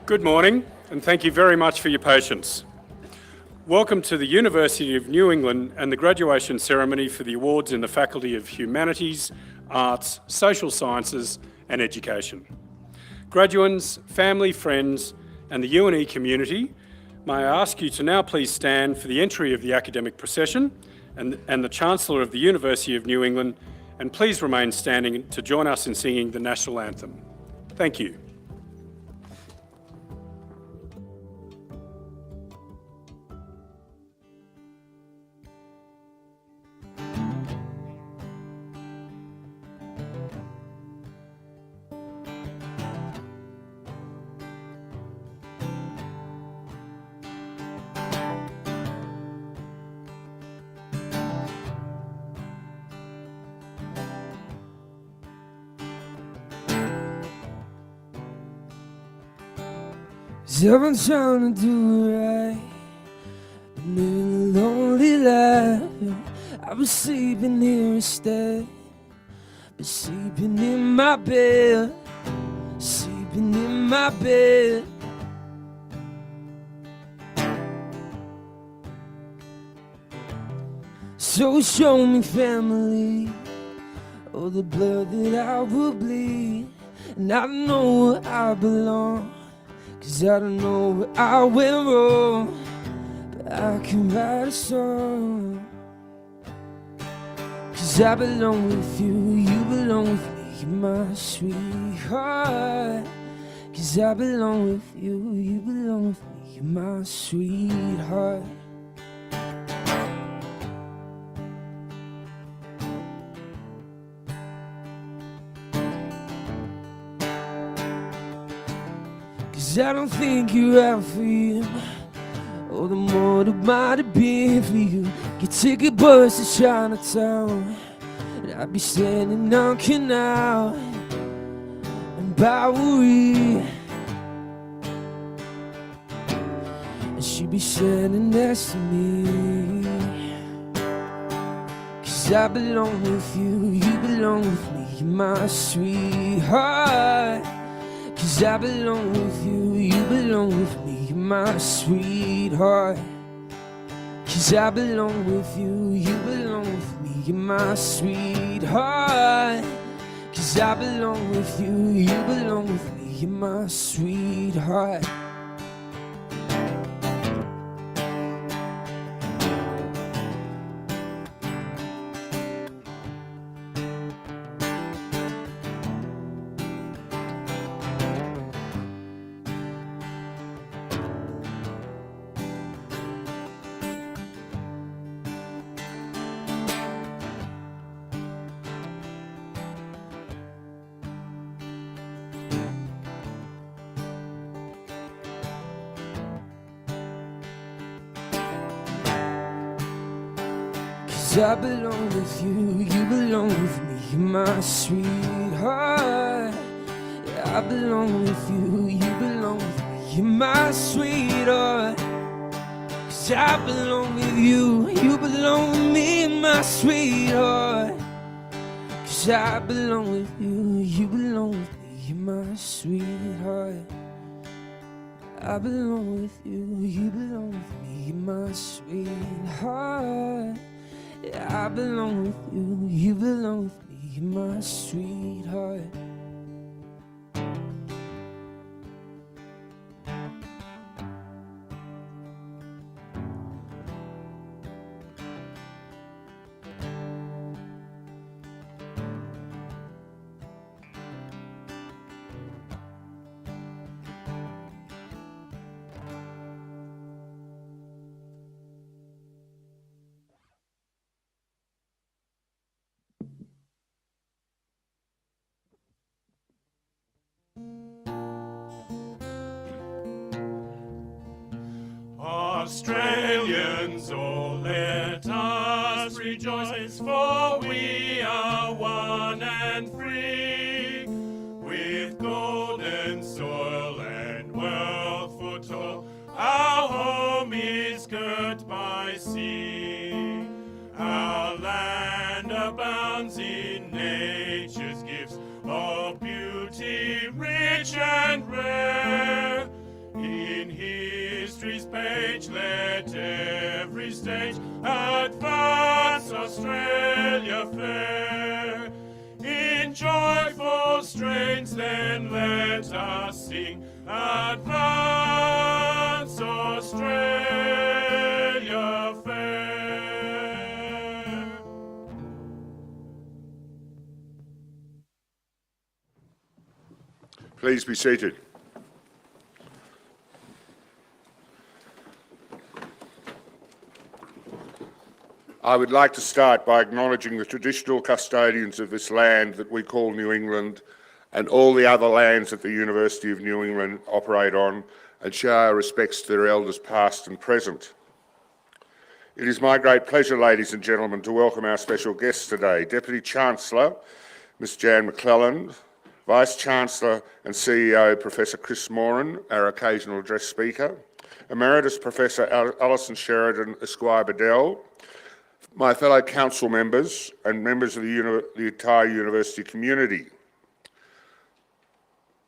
Good morning, and thank you very much for your patience. Welcome to the University of New England and the graduation ceremony for the awards in the Faculty of Humanities, Arts, Social Sciences and Education. Graduands, family, friends and the UNE community, may I ask you to now please stand for the entry of the academic procession and the Chancellor of the University of New England, and please remain standing to join us in singing the National Anthem. Thank you. I've been trying to do it right, but living a lonely life. I've been sleeping here instead, been sleeping in my bed, sleeping in my bed. So show me family, oh the blood that I will bleed, and I don't know where I belong, 'cause I don't know where I went wrong, but I can write a song. 'Cause I belong with you, you belong with me, you're my sweetheart. 'Cause I belong with you, you belong with me, you're my sweetheart. I don't think you're out for you, or the more that might have been for you. Could take a bus to Chinatown, and I'd be standing on Canal and Bowery, and she'd be standing next to me. 'Cause I belong with you, you belong with me, you're my sweetheart. 'Cause I belong with you, you belong with me, you're my sweetheart. 'Cause I belong with you, you belong with me, you're my sweetheart. 'Cause I belong with you, you belong with me, you're my sweetheart. I belong with you, you belong with me, you're my sweetheart. Yeah, I belong with you, you belong with me, you're my sweetheart. 'Cause I belong with you, you belong with me, my sweetheart. 'Cause I belong with you, you belong with me, you're my sweetheart. I belong with you, you belong with me, you're my sweetheart. Yeah, I belong with you, you belong with me, you're my sweetheart. Australians, oh let us rejoice, for we are one and free, with golden soil and wealth for toil. Our home is girt by sea, our land abounds in nature's gifts of beauty rich and rare. history's page, let every stage advance Australia fair. In joyful strains then let us sing, advance Australia fair. Please be seated. I would like to start by acknowledging the traditional custodians of this land that we call New England and all the other lands that the University of New England operate on, and show our respects to their elders past and present. It is my great pleasure, ladies and gentlemen, to welcome our special guests today, Deputy Chancellor Ms Jan McClelland, Vice-Chancellor and CEO Professor Chris Moran, our occasional address speaker, Emeritus Professor Alison Sheridan Esquire-Bedell, my fellow council members and members of the entire university community,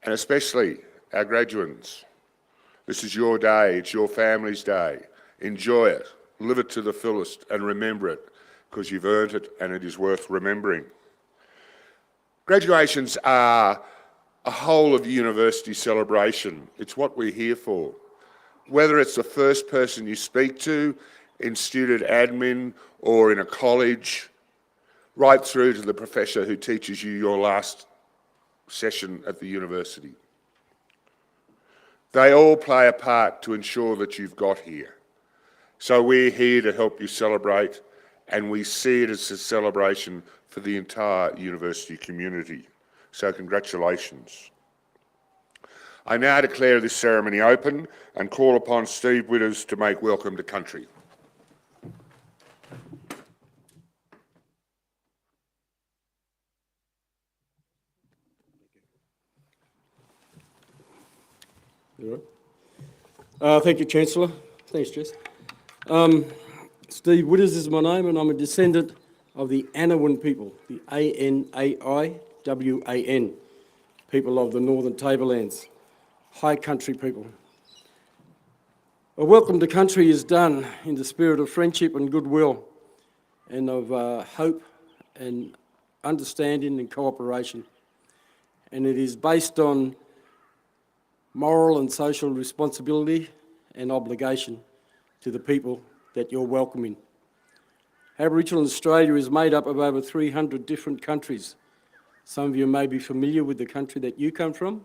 and especially our graduates. This is your day, it's your family's day. Enjoy it, live it to the fullest, and remember it, because you've earned it and it is worth remembering. Graduations are a whole of university celebration. It's what we're here for. Whether it's the first person you speak to in student admin or in a college, right through to the professor who teaches you your last session at the university. They all play a part to ensure that you've got here. So we're here to help you celebrate, and we see it as a celebration for the entire university community. So congratulations. I now declare this ceremony open and call upon Steve Witters to make welcome to country. Thank you, Chancellor. Thanks, Jess. Steve Witters is my name, and I'm a descendant of the Anawan people, the A-N-A-I-W-A-N, people of the Northern Tablelands, high country people. A welcome to country is done in the spirit of friendship and goodwill, and of hope and understanding and cooperation. And it is based on moral and social responsibility and obligation to the people that you're welcoming. Aboriginal Australia is made up of over 300 different countries. Some of you may be familiar with the country that you come from.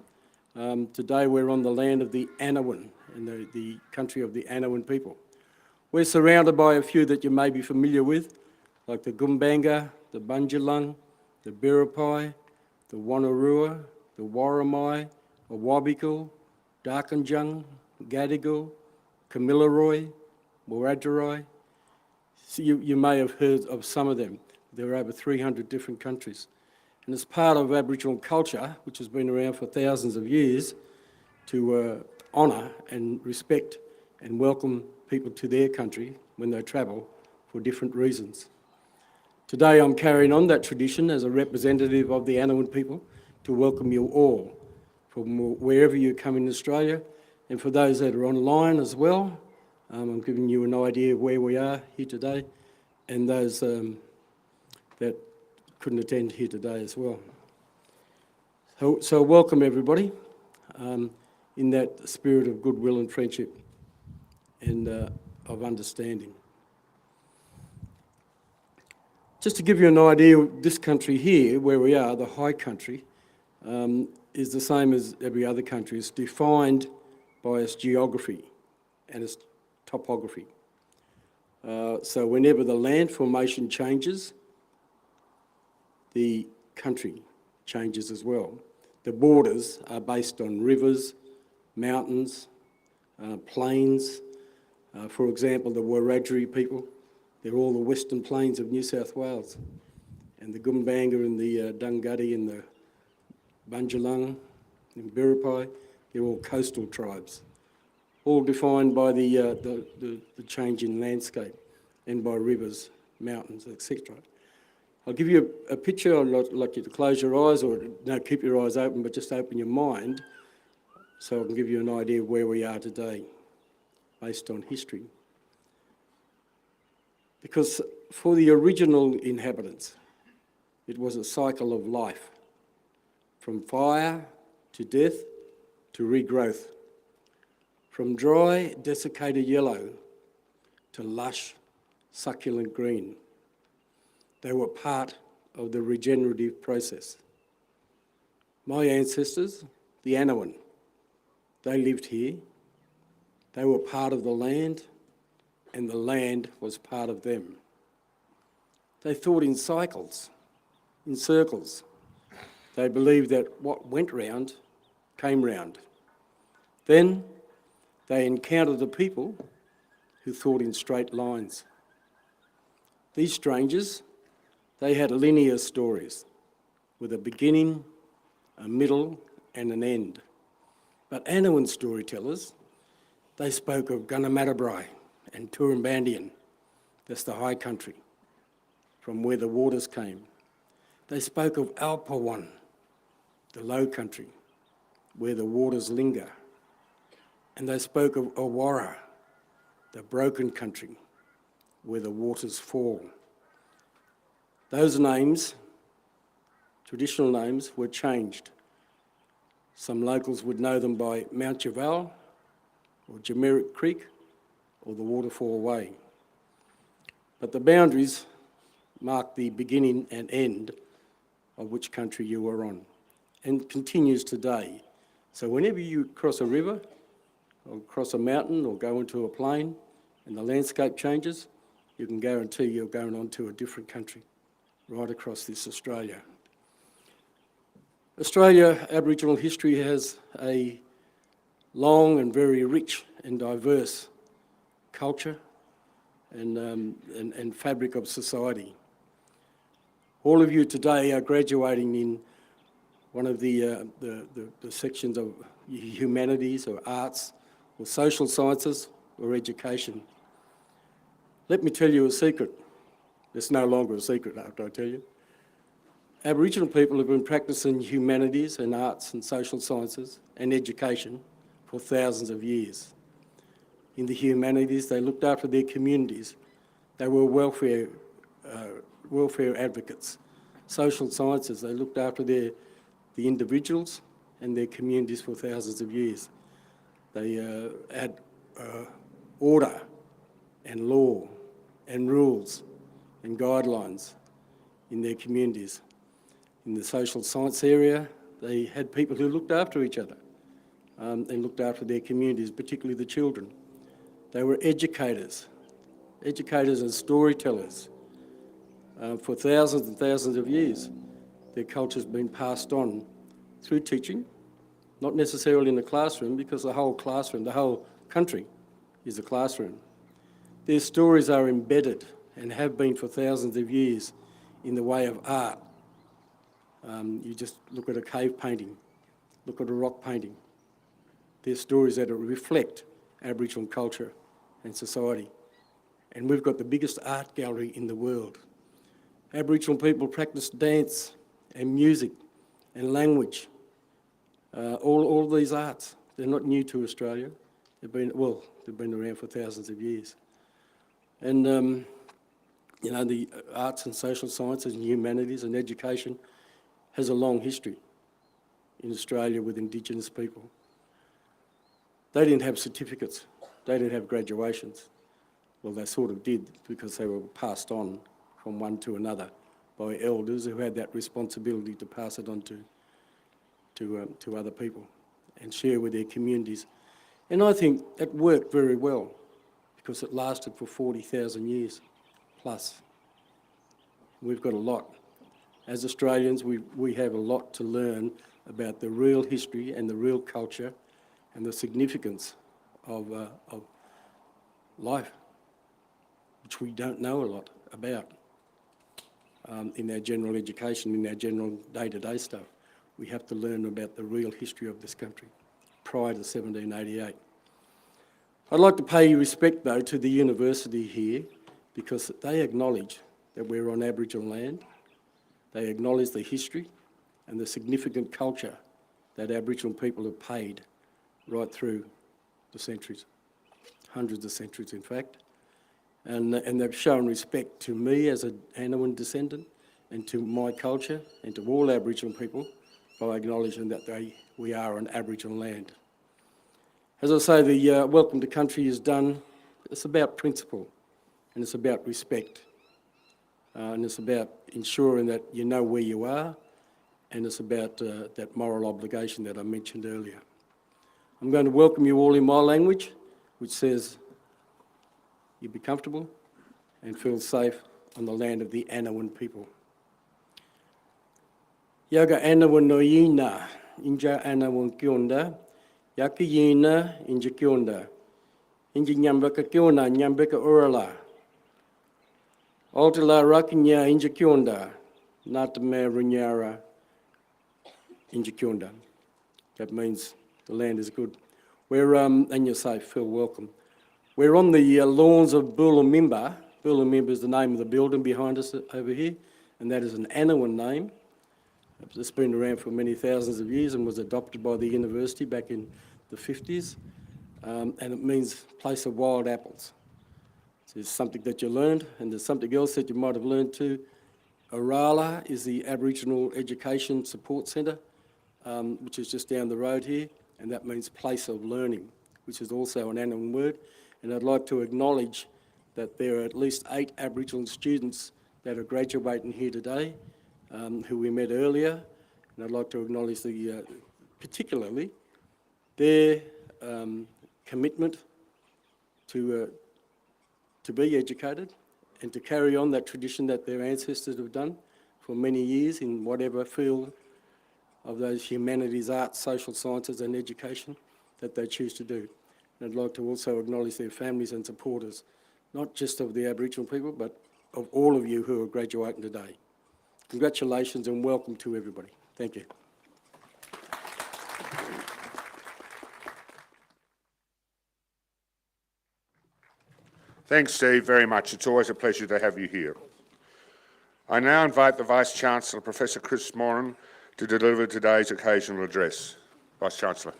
Today we're on the land of the Anawan, and the country of the Anawan people. We're surrounded by a few that you may be familiar with, like the Gumbanga, the Bundjalung, the Biripi, the Wonnarua, the Warramai, Awabikal, Darkinjung, Gadigal, Kamilaroi, Wiradjuri. So you may have heard of some of them. There are over 300 different countries. And as part of Aboriginal culture, which has been around for thousands of years, to honour and respect and welcome people to their country when they travel for different reasons. Today I'm carrying on that tradition as a representative of the Anawan people to welcome you all from wherever you come in Australia, and for those that are online as well. I'm giving you an idea of where we are here today, and those that couldn't attend here today as well. So welcome everybody in that spirit of goodwill and friendship and of understanding. Just to give you an idea, this country here, where we are, the high country, is the same as every other country. It's defined by its geography and its topography. So whenever the land formation changes, the country changes as well. The borders are based on rivers, mountains, plains. For example, the Wiradjuri people, they're all the western plains of New South Wales. And the Gumbanga and the Dunghutti and the Bundjalung and Biripi, they're all coastal tribes, all defined by the change in landscape and by rivers, mountains, etc. I'll give you a picture. I'd like you to close your eyes, or no, keep your eyes open, but just open your mind so I can give you an idea of where we are today. based on history. Because for the original inhabitants, it was a cycle of life, from fire to death to regrowth, from dry, desiccated yellow to lush, succulent green. They were part of the regenerative process. My ancestors, the Anawan, they lived here. They were part of the land, and the land was part of them. They thought in cycles, in circles. They believed that what went round came round. Then they encountered the people who thought in straight lines. These strangers, they had linear stories with a beginning, a middle and an end. But Anawan storytellers, they spoke of Gunamattabrai and Turumbandian, that's the high country, from where the waters came. They spoke of Alpawan, the low country, where the waters linger. And they spoke of Awara, the broken country, where the waters fall. Those names, traditional names, were changed. Some locals would know them by Mount Javal, or Jamerick Creek, or the Waterfall Way. But the boundaries mark the beginning and end of which country you were on, and continues today. So whenever you cross a river, or cross a mountain, or go into a plain, and the landscape changes, you can guarantee you're going onto a different country, right across this Australia. Australia Aboriginal history has a long and very rich and diverse culture and fabric of society. All of you today are graduating in one of the sections of humanities or arts or social sciences or education. Let me tell you a secret. It's no longer a secret after I tell you. Aboriginal people have been practicing humanities and arts and social sciences and education for thousands of years. In the humanities, they looked after their communities. They were welfare advocates. Social sciences, they looked after the individuals and their communities for thousands of years. They had order and law and rules and guidelines in their communities. In the social science area, they had people who looked after each other and looked after their communities, particularly the children. They were educators and storytellers for thousands and thousands of years. Their culture's been passed on through teaching, not necessarily in the classroom, because the whole classroom, the whole country is a classroom. Their stories are embedded and have been for thousands of years in the way of art. You just look at a cave painting, look at a rock painting. They're stories that reflect Aboriginal culture and society. And we've got the biggest art gallery in the world. Aboriginal people practice dance and music and language. All these arts, they're not new to Australia. They've been around for thousands of years. And, the arts and social sciences and humanities and education has a long history in Australia with Indigenous people. They didn't have certificates. They didn't have graduations. Well, they sort of did because they were passed on from one to another by elders who had that responsibility to pass it on to other people and share with their communities. And I think it worked very well because it lasted for 40,000 years plus. We've got a lot. As Australians, we have a lot to learn about the real history and the real culture and the significance of life, which we don't know a lot about in our general education, in our general day-to-day stuff. We have to learn about the real history of this country prior to 1788. I'd like to pay respect, though, to the university here because they acknowledge that we're on Aboriginal land. They acknowledge the history and the significant culture that Aboriginal people have paid right through the centuries, hundreds of centuries in fact. And they've shown respect to me as an Anowin descendant and to my culture and to all Aboriginal people by acknowledging that we are an Aboriginal land. As I say, the Welcome to Country is done. It's about principle and it's about respect. And it's about ensuring that you know where you are, and it's about that moral obligation that I mentioned earlier. I'm going to welcome you all in my language, which says you be comfortable and feel safe on the land of the Anowin people. Yaga Anowin no yina, inja Anowin kionda, yaki yina, inja kionda, inja nyambeka kiona, nyambeka urala. Altala rakinya inja kionda, natame runyara inja kionda. That means the land is good. We're, and you're safe, feel welcome. We're on the lawns of Bulamimba. Bulamimba is the name of the building behind us over here, and that is an Anowin name. It's been around for many thousands of years and was adopted by the university back in the 50s, and it means place of wild apples. There's something that you learned, and there's something else that you might have learned too. Orala is the Aboriginal Education Support Centre, which is just down the road here, and that means place of learning, which is also an Anowin word. And I'd like to acknowledge that there are at least 8 Aboriginal students that are graduating here today, who we met earlier, and I'd like to acknowledge particularly their commitment to be educated and to carry on that tradition that their ancestors have done for many years in whatever field of those humanities, arts, social sciences and education that they choose to do. And I'd like to also acknowledge their families and supporters, not just of the Aboriginal people, but of all of you who are graduating today. Congratulations and welcome to everybody. Thank you. Thanks, Steve, very much. It's always a pleasure to have you here. I now invite the Vice-Chancellor, Professor Chris Moran, to deliver today's occasional address. Vice-Chancellor.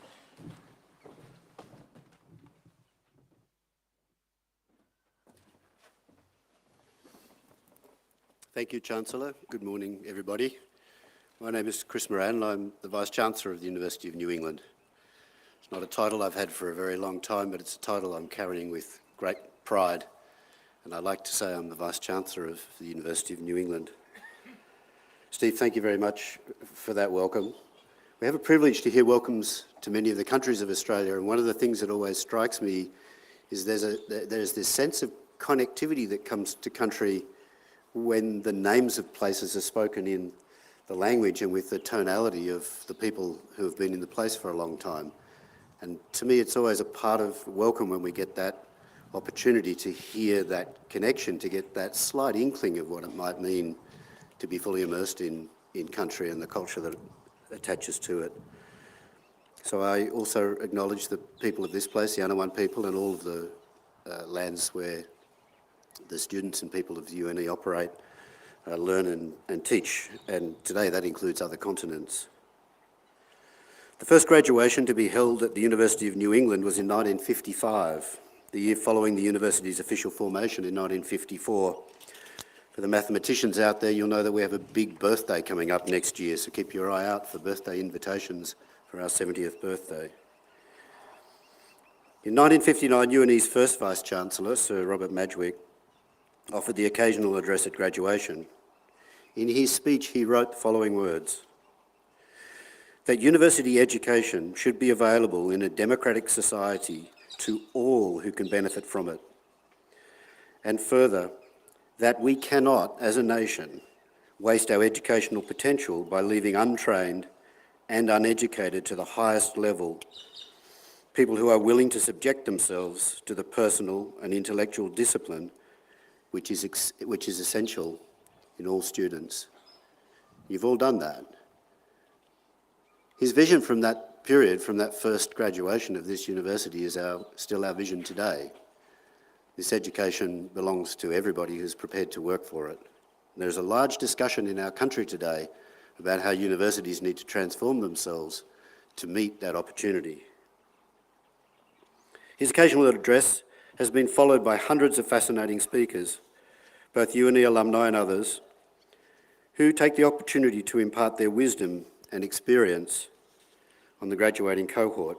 Thank you, Chancellor. Good morning, everybody. My name is Chris Moran and I'm the Vice-Chancellor of the University of New England. It's not a title I've had for a very long time, but it's a title I'm carrying with great pride. And I'd like to say I'm the Vice-Chancellor of the University of New England. Steve, thank you very much for that welcome. We have a privilege to hear welcomes to many of the countries of Australia, and one of the things that always strikes me is there's this sense of connectivity that comes to country when the names of places are spoken in the language and with the tonality of the people who have been in the place for a long time. And to me, it's always a part of welcome when we get that opportunity to hear that connection, to get that slight inkling of what it might mean to be fully immersed in country and the culture that attaches to it. So I also acknowledge the people of this place, the Anowin people, and all of the lands where the students and people of the UNE operate, learn and teach, and today that includes other continents. The first graduation to be held at the University of New England was in 1955, the year following the university's official formation in 1954. For the mathematicians out there, you'll know that we have a big birthday coming up next year, so keep your eye out for birthday invitations for our 70th birthday. In 1959, UNE's first Vice-Chancellor, Sir Robert Madgwick, offered the occasional address at graduation. In his speech, he wrote the following words: that university education should be available in a democratic society to all who can benefit from it. And further, that we cannot, as a nation, waste our educational potential by leaving untrained and uneducated to the highest level people who are willing to subject themselves to the personal and intellectual discipline which is essential in all students. You've all done that. His vision from that period, from that first graduation of this university, is still our vision today. This education belongs to everybody who's prepared to work for it. And there's a large discussion in our country today about how universities need to transform themselves to meet that opportunity. His occasional address has been followed by hundreds of fascinating speakers, both UNE alumni and others, who take the opportunity to impart their wisdom and experience on the graduating cohort.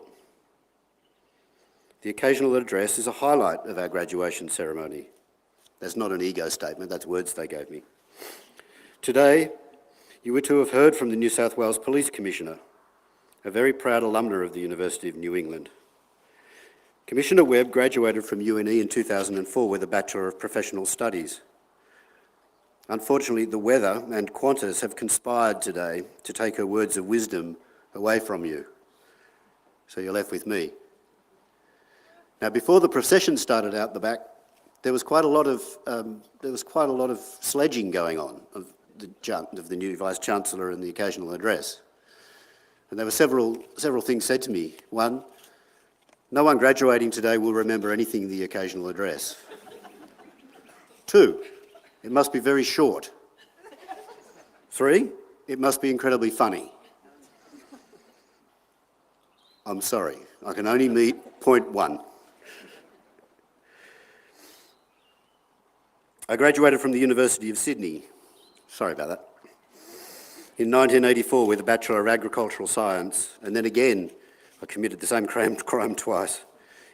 The occasional address is a highlight of our graduation ceremony. That's not an ego statement, that's words they gave me. Today, you were to have heard from the New South Wales Police Commissioner, a very proud alumna of the University of New England. Commissioner Webb graduated from UNE in 2004 with a Bachelor of Professional Studies. Unfortunately, the weather and Qantas have conspired today to take her words of wisdom away from you. So you're left with me. Now, before the procession started out the back, there was quite a lot of sledging going on of the new Vice-Chancellor and the occasional address. And there were several things said to me. One, no one graduating today will remember anything in the occasional address. Two, it must be very short. Three, it must be incredibly funny. I'm sorry, I can only meet point one. I graduated from the University of Sydney, sorry about that, in 1984 with a Bachelor of Agricultural Science, and then again I committed the same crime twice,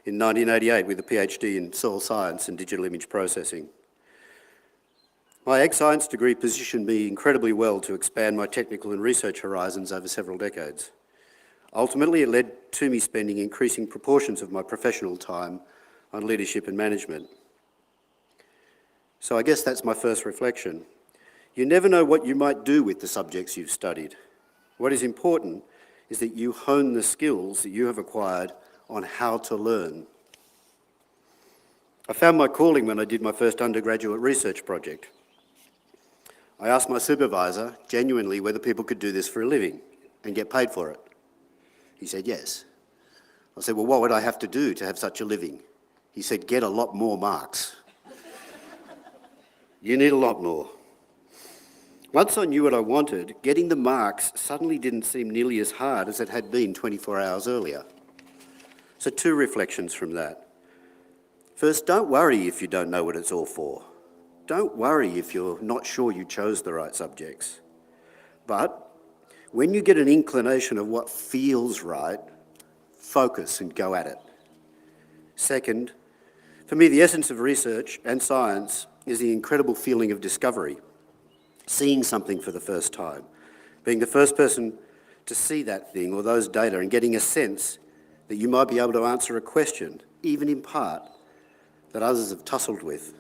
in 1988 with a PhD in Soil Science and Digital Image Processing. My Ag Science degree positioned me incredibly well to expand my technical and research horizons over several decades. Ultimately, it led to me spending increasing proportions of my professional time on leadership and management. So I guess that's my first reflection. You never know what you might do with the subjects you've studied. What is important is that you hone the skills that you have acquired on how to learn. I found my calling when I did my first undergraduate research project. I asked my supervisor genuinely whether people could do this for a living and get paid for it. He said yes. I said, well, what would I have to do to have such a living? He said, get a lot more marks. You need a lot more. Once I knew what I wanted, getting the marks suddenly didn't seem nearly as hard as it had been 24 hours earlier. So 2 reflections from that. First, don't worry if you don't know what it's all for. Don't worry if you're not sure you chose the right subjects. But when you get an inclination of what feels right, focus and go at it. Second, for me, the essence of research and science is the incredible feeling of discovery, seeing something for the first time, being the first person to see that thing or those data and getting a sense that you might be able to answer a question, even in part, that others have tussled with.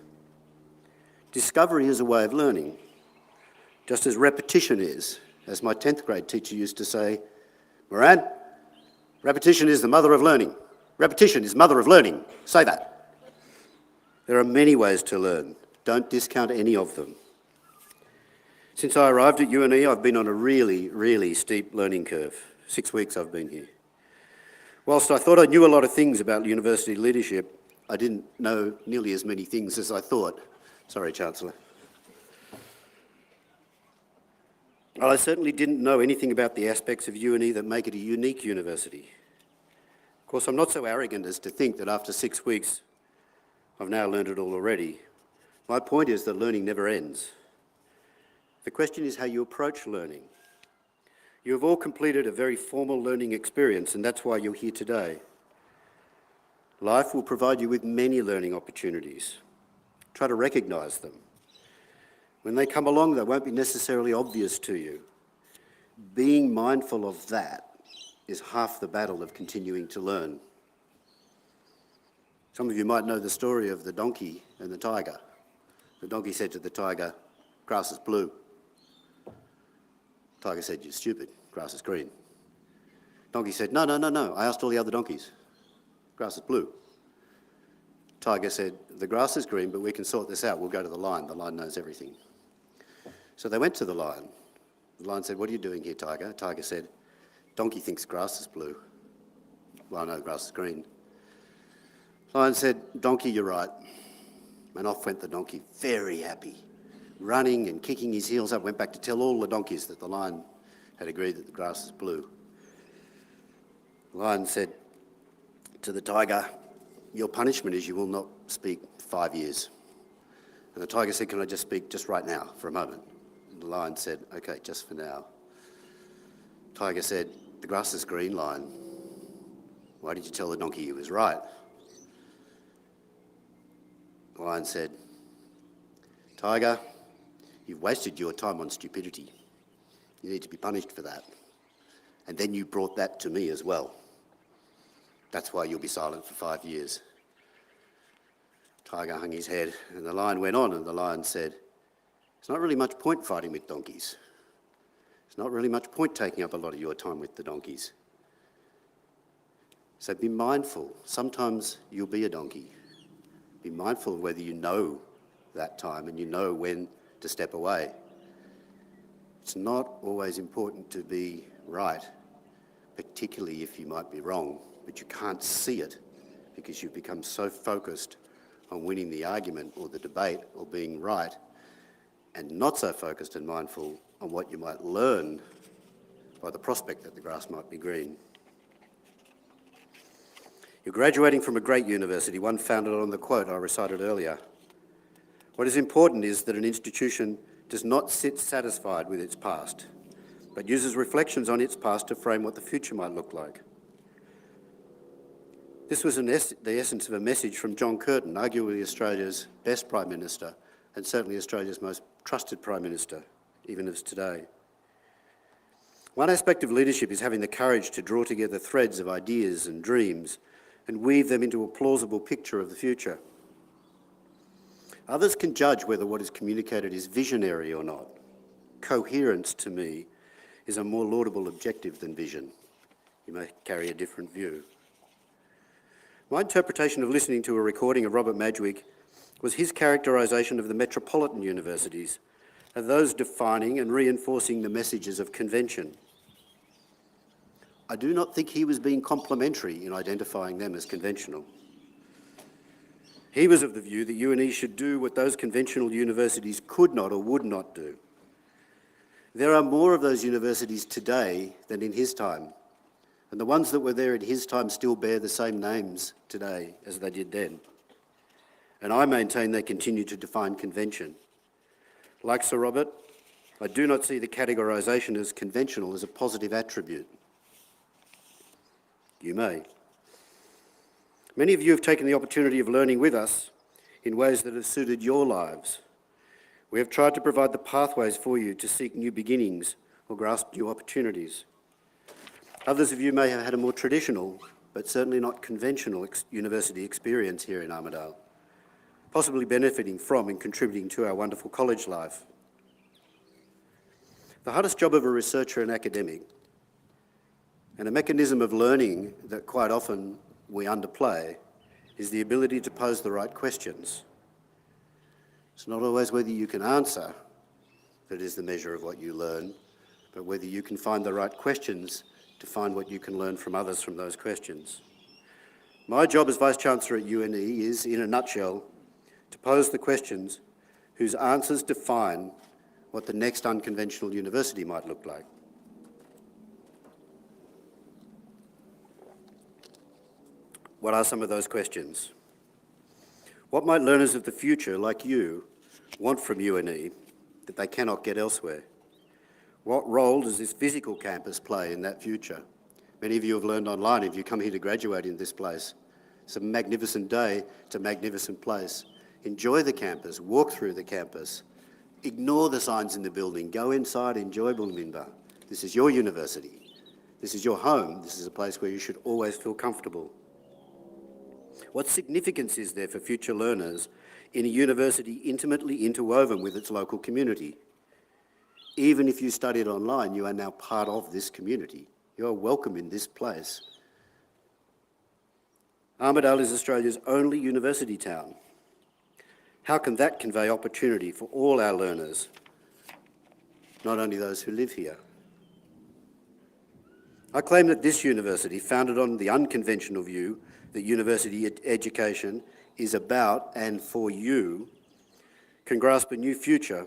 Discovery is a way of learning, just as repetition is. As my 10th grade teacher used to say, Moran, repetition is the mother of learning. Repetition is mother of learning. Say that. There are many ways to learn. Don't discount any of them. Since I arrived at UNE, I've been on a really, really steep learning curve. 6 weeks I've been here. Whilst I thought I knew a lot of things about university leadership, I didn't know nearly as many things as I thought. Sorry, Chancellor. Well, I certainly didn't know anything about the aspects of UNE that make it a unique university. Of course, I'm not so arrogant as to think that after 6 weeks, I've now learned it all already. My point is that learning never ends. The question is how you approach learning. You have all completed a very formal learning experience, and that's why you're here today. Life will provide you with many learning opportunities. Try to recognise them. When they come along, they won't be necessarily obvious to you. Being mindful of that is half the battle of continuing to learn. Some of you might know the story of the donkey and the tiger. The donkey said to the tiger, grass is blue. The tiger said, you're stupid, grass is green. Donkey said, no, I asked all the other donkeys. Grass is blue. Tiger said, the grass is green, but we can sort this out. We'll go to the lion knows everything. So they went to the lion. The lion said, what are you doing here, Tiger? Tiger said, donkey thinks grass is blue. Well, no, grass is green. Lion said, donkey, you're right. And off went the donkey, very happy, running and kicking his heels up, went back to tell all the donkeys that the lion had agreed that the grass is blue. The lion said to the tiger, your punishment is you will not speak for 5 years. And the tiger said, can I just speak just right now, for a moment? And the lion said, okay, just for now. Tiger said, the grass is green, lion. Why did you tell the donkey he was right? The lion said, Tiger, you've wasted your time on stupidity. You need to be punished for that. And then you brought that to me as well. That's why you'll be silent for 5 years. Tiger hung his head, and the lion went on, and the lion said, it's not really much point fighting with donkeys. It's not really much point taking up a lot of your time with the donkeys. So be mindful. Sometimes you'll be a donkey. Be mindful of whether you know that time and you know when to step away. It's not always important to be right, particularly if you might be wrong, but you can't see it because you've become so focused on winning the argument or the debate or being right, and not so focused and mindful on what you might learn by the prospect that the grass might be green. You're graduating from a great university, one founded on the quote I recited earlier. What is important is that an institution does not sit satisfied with its past, but uses reflections on its past to frame what the future might look like. This was the essence of a message from John Curtin, arguably Australia's best Prime Minister, and certainly Australia's most trusted Prime Minister, even as today. One aspect of leadership is having the courage to draw together threads of ideas and dreams and weave them into a plausible picture of the future. Others can judge whether what is communicated is visionary or not. Coherence, to me, is a more laudable objective than vision. You may carry a different view. My interpretation of listening to a recording of Robert Madgwick was his characterisation of the metropolitan universities as those defining and reinforcing the messages of convention. I do not think he was being complimentary in identifying them as conventional. He was of the view that UNE should do what those conventional universities could not or would not do. There are more of those universities today than in his time, and the ones that were there in his time still bear the same names today as they did then. And I maintain they continue to define convention. Like Sir Robert, I do not see the categorisation as conventional as a positive attribute. You may. Many of you have taken the opportunity of learning with us in ways that have suited your lives. We have tried to provide the pathways for you to seek new beginnings or grasp new opportunities. Others of you may have had a more traditional, but certainly not conventional university experience here in Armidale, possibly benefiting from and contributing to our wonderful college life. The hardest job of a researcher and academic, and a mechanism of learning that quite often we underplay, is the ability to pose the right questions. It's not always whether you can answer that is the measure of what you learn, but whether you can find the right questions to find what you can learn from others from those questions. My job as Vice-Chancellor at UNE is, in a nutshell, to pose the questions whose answers define what the next unconventional university might look like. What are some of those questions? What might learners of the future, like you, want from UNE that they cannot get elsewhere? What role does this physical campus play in that future? Many of you have learned online if you come here to graduate in this place. It's a magnificent day, it's a magnificent place. Enjoy the campus, walk through the campus, ignore the signs in the building, go inside, enjoy Bulimimba. This is your university, this is your home, this is a place where you should always feel comfortable. What significance is there for future learners in a university intimately interwoven with its local community? Even if you studied online, you are now part of this community. You are welcome in this place. Armidale is Australia's only university town. How can that convey opportunity for all our learners, not only those who live here? I claim that this university, founded on the unconventional view that university education is about and for you, can grasp a new future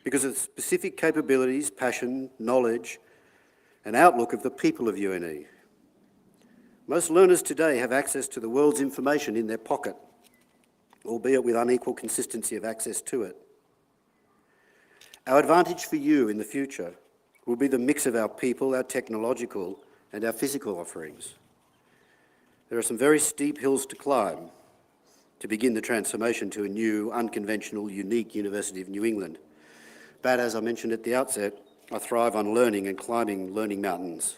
because of the specific capabilities, passion, knowledge, and outlook of the people of UNE. Most learners today have access to the world's information in their pocket, albeit with unequal consistency of access to it. Our advantage for you in the future will be the mix of our people, our technological and our physical offerings. There are some very steep hills to climb to begin the transformation to a new, unconventional, unique University of New England. But as I mentioned at the outset, I thrive on learning and climbing learning mountains.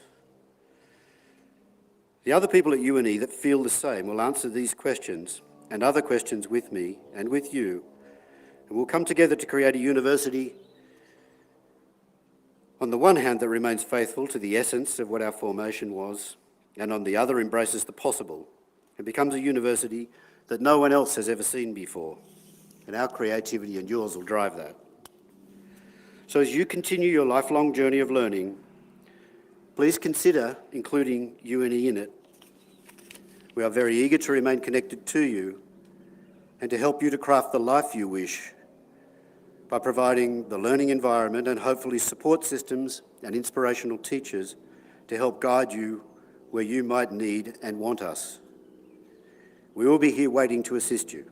The other people at UNE that feel the same will answer these questions and other questions with me and with you, and we'll come together to create a university, on the one hand, that remains faithful to the essence of what our formation was, and on the other, embraces the possible and becomes a university that no one else has ever seen before, and our creativity and yours will drive that. So as you continue your lifelong journey of learning, please consider including UNE in it. We are very eager to remain connected to you and to help you to craft the life you wish by providing the learning environment and hopefully support systems and inspirational teachers to help guide you where you might need and want us. We will be here waiting to assist you.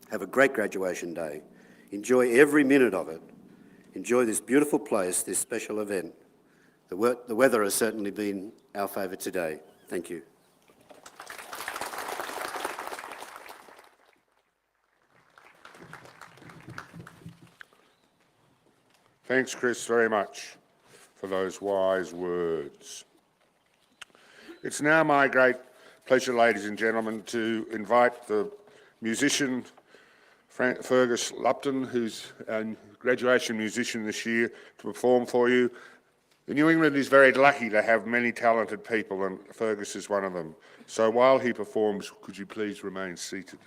Have a great graduation day. Enjoy every minute of it. Enjoy this beautiful place, this special event. The weather has certainly been our favour today. Thank you. Thanks, Chris, very much for those wise words. It's now my great pleasure, ladies and gentlemen, to invite the musician Fergus Lupton, who's a graduation musician this year, to perform for you. New England is very lucky to have many talented people, and Fergus is one of them. So while he performs, could you please remain seated?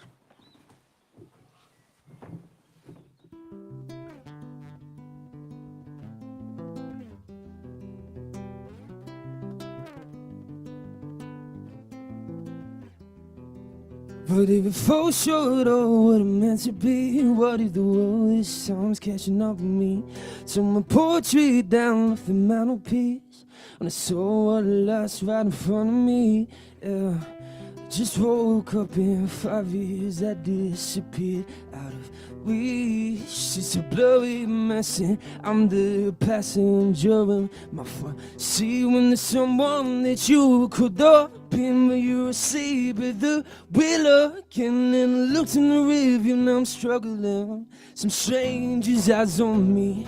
But if it falls short of what it meant to be, what if the world this song's catching up with me? So my portrait down off the mantelpiece, and I saw what I lost right in front of me. Yeah, just woke up in 5 years that disappeared out of reach. It's a blurry mess and I'm the passenger in my front seat when there's someone that you could open, but you're asleep at the wheel looking, and I looked in the rearview, now I'm struggling. Some stranger's eyes on me.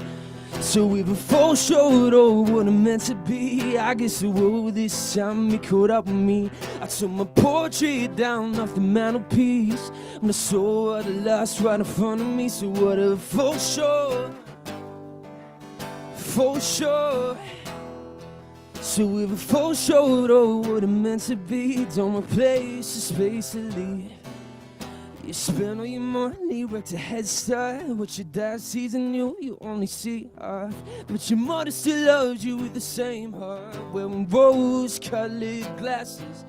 So if it falls short of what it meant to be, I guess the world this time it caught up with me. I took my portrait down off the mantelpiece, and I saw what I lost right in front of me. So what if it falls short? Falls short. So if it falls short of what it meant to be, don't replace the space to leave. You spend all your money, wrecked a head start. What your dad sees in you, you only see half. But your mother still loves you with the same heart, wearing rose-colored glasses.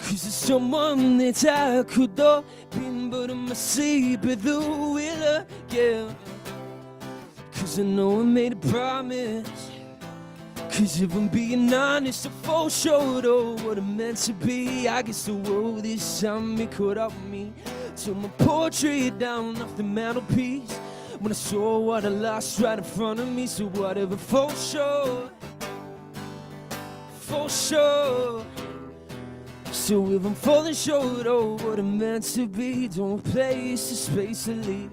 Cause there's someone that I could open, but I'm asleep at the wheel again. Cause I know I made a promise. Cause if I'm being honest, I fall short of what it meant to be. I guess the world this time it caught up with me. Took my portrait down off the mantelpiece when I saw what I lost right in front of me. So whatever falls short, falls short. So if I'm falling short of what it meant to be, don't replace the space to leave.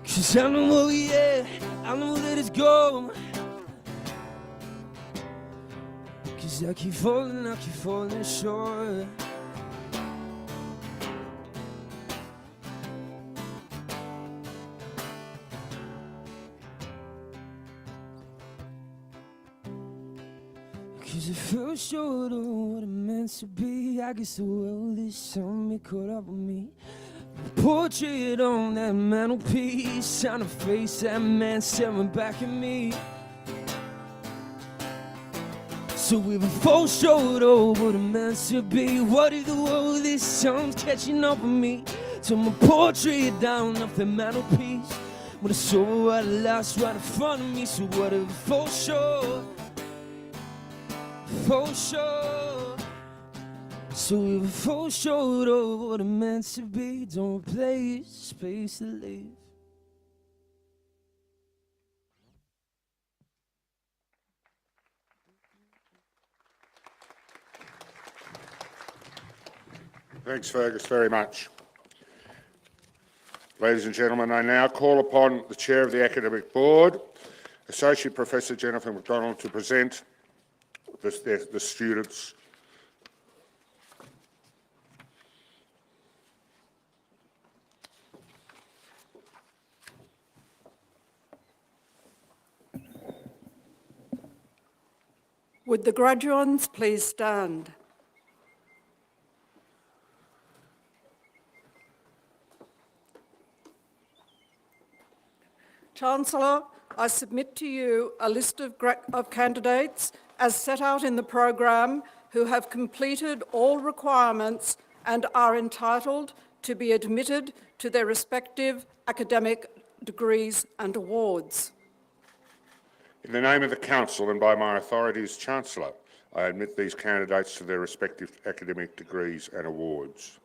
Cause I know, yeah, I know that it's gone. Cause I keep falling short. Cause it fell short of what it meant to be. I guess the world this time it caught up with me. Portrait on that mantelpiece, trying to face that man staring back at me. So if it falls short of what it meant to be, what if the world this time's catching up with me? Took my portrait down off the mantelpiece when I saw what I lost right in front of me. So what if it falls short? for sure. So we were for sure of what it meant to be. Don't play space to leave. Thanks, Fergus, very much. Ladies and gentlemen, I now call upon the Chair of the Academic Board, Associate Professor Jennifer McDonald, to present the students. Would the graduates please stand? Chancellor, I submit to you a list of candidates as set out in the program who have completed all requirements and are entitled to be admitted to their respective academic degrees and awards. In the name of the Council and by my authority as Chancellor, I admit these candidates to their respective academic degrees and awards.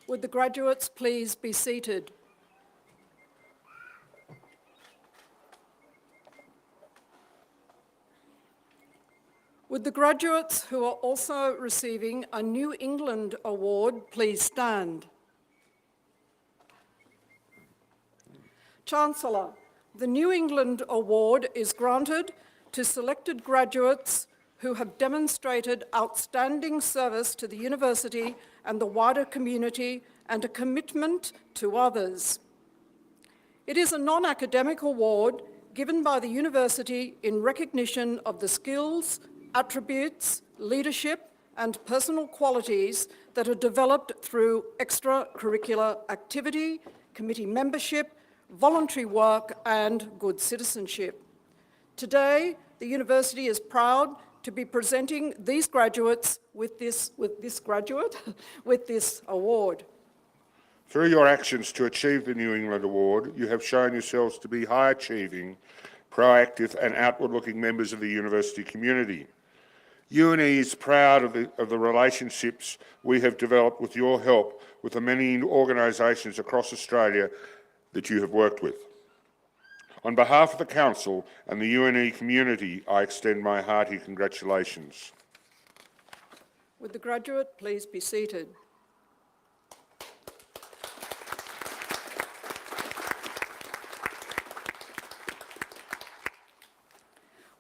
Would the graduates please be seated? Would the graduates who are also receiving a New England Award please stand? Chancellor, the New England Award is granted to selected graduates who have demonstrated outstanding service to the university and the wider community and a commitment to others. It is a non-academic award given by the university in recognition of the skills, attributes, leadership, and personal qualities that are developed through extracurricular activity, committee membership, voluntary work, and good citizenship. Today, the university is proud to be presenting these graduates with this award. Through your actions to achieve the New England Award, you have shown yourselves to be high-achieving, proactive and outward-looking members of the university community. UNE is proud of the relationships we have developed with your help with the many organisations across Australia that you have worked with. On behalf of the Council and the UNE community, I extend my hearty congratulations. Would the graduate please be seated?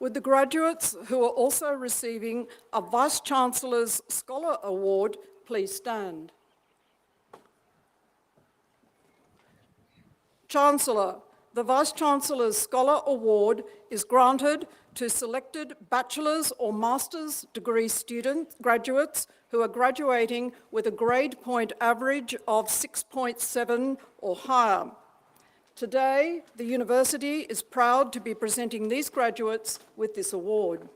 Would the graduates who are also receiving a Vice-Chancellor's Scholar Award please stand? Chancellor, the Vice-Chancellor's Scholar Award is granted to selected bachelor's or master's degree graduates who are graduating with a grade point average of 6.7 or higher. Today, the university is proud to be presenting these graduates with this award.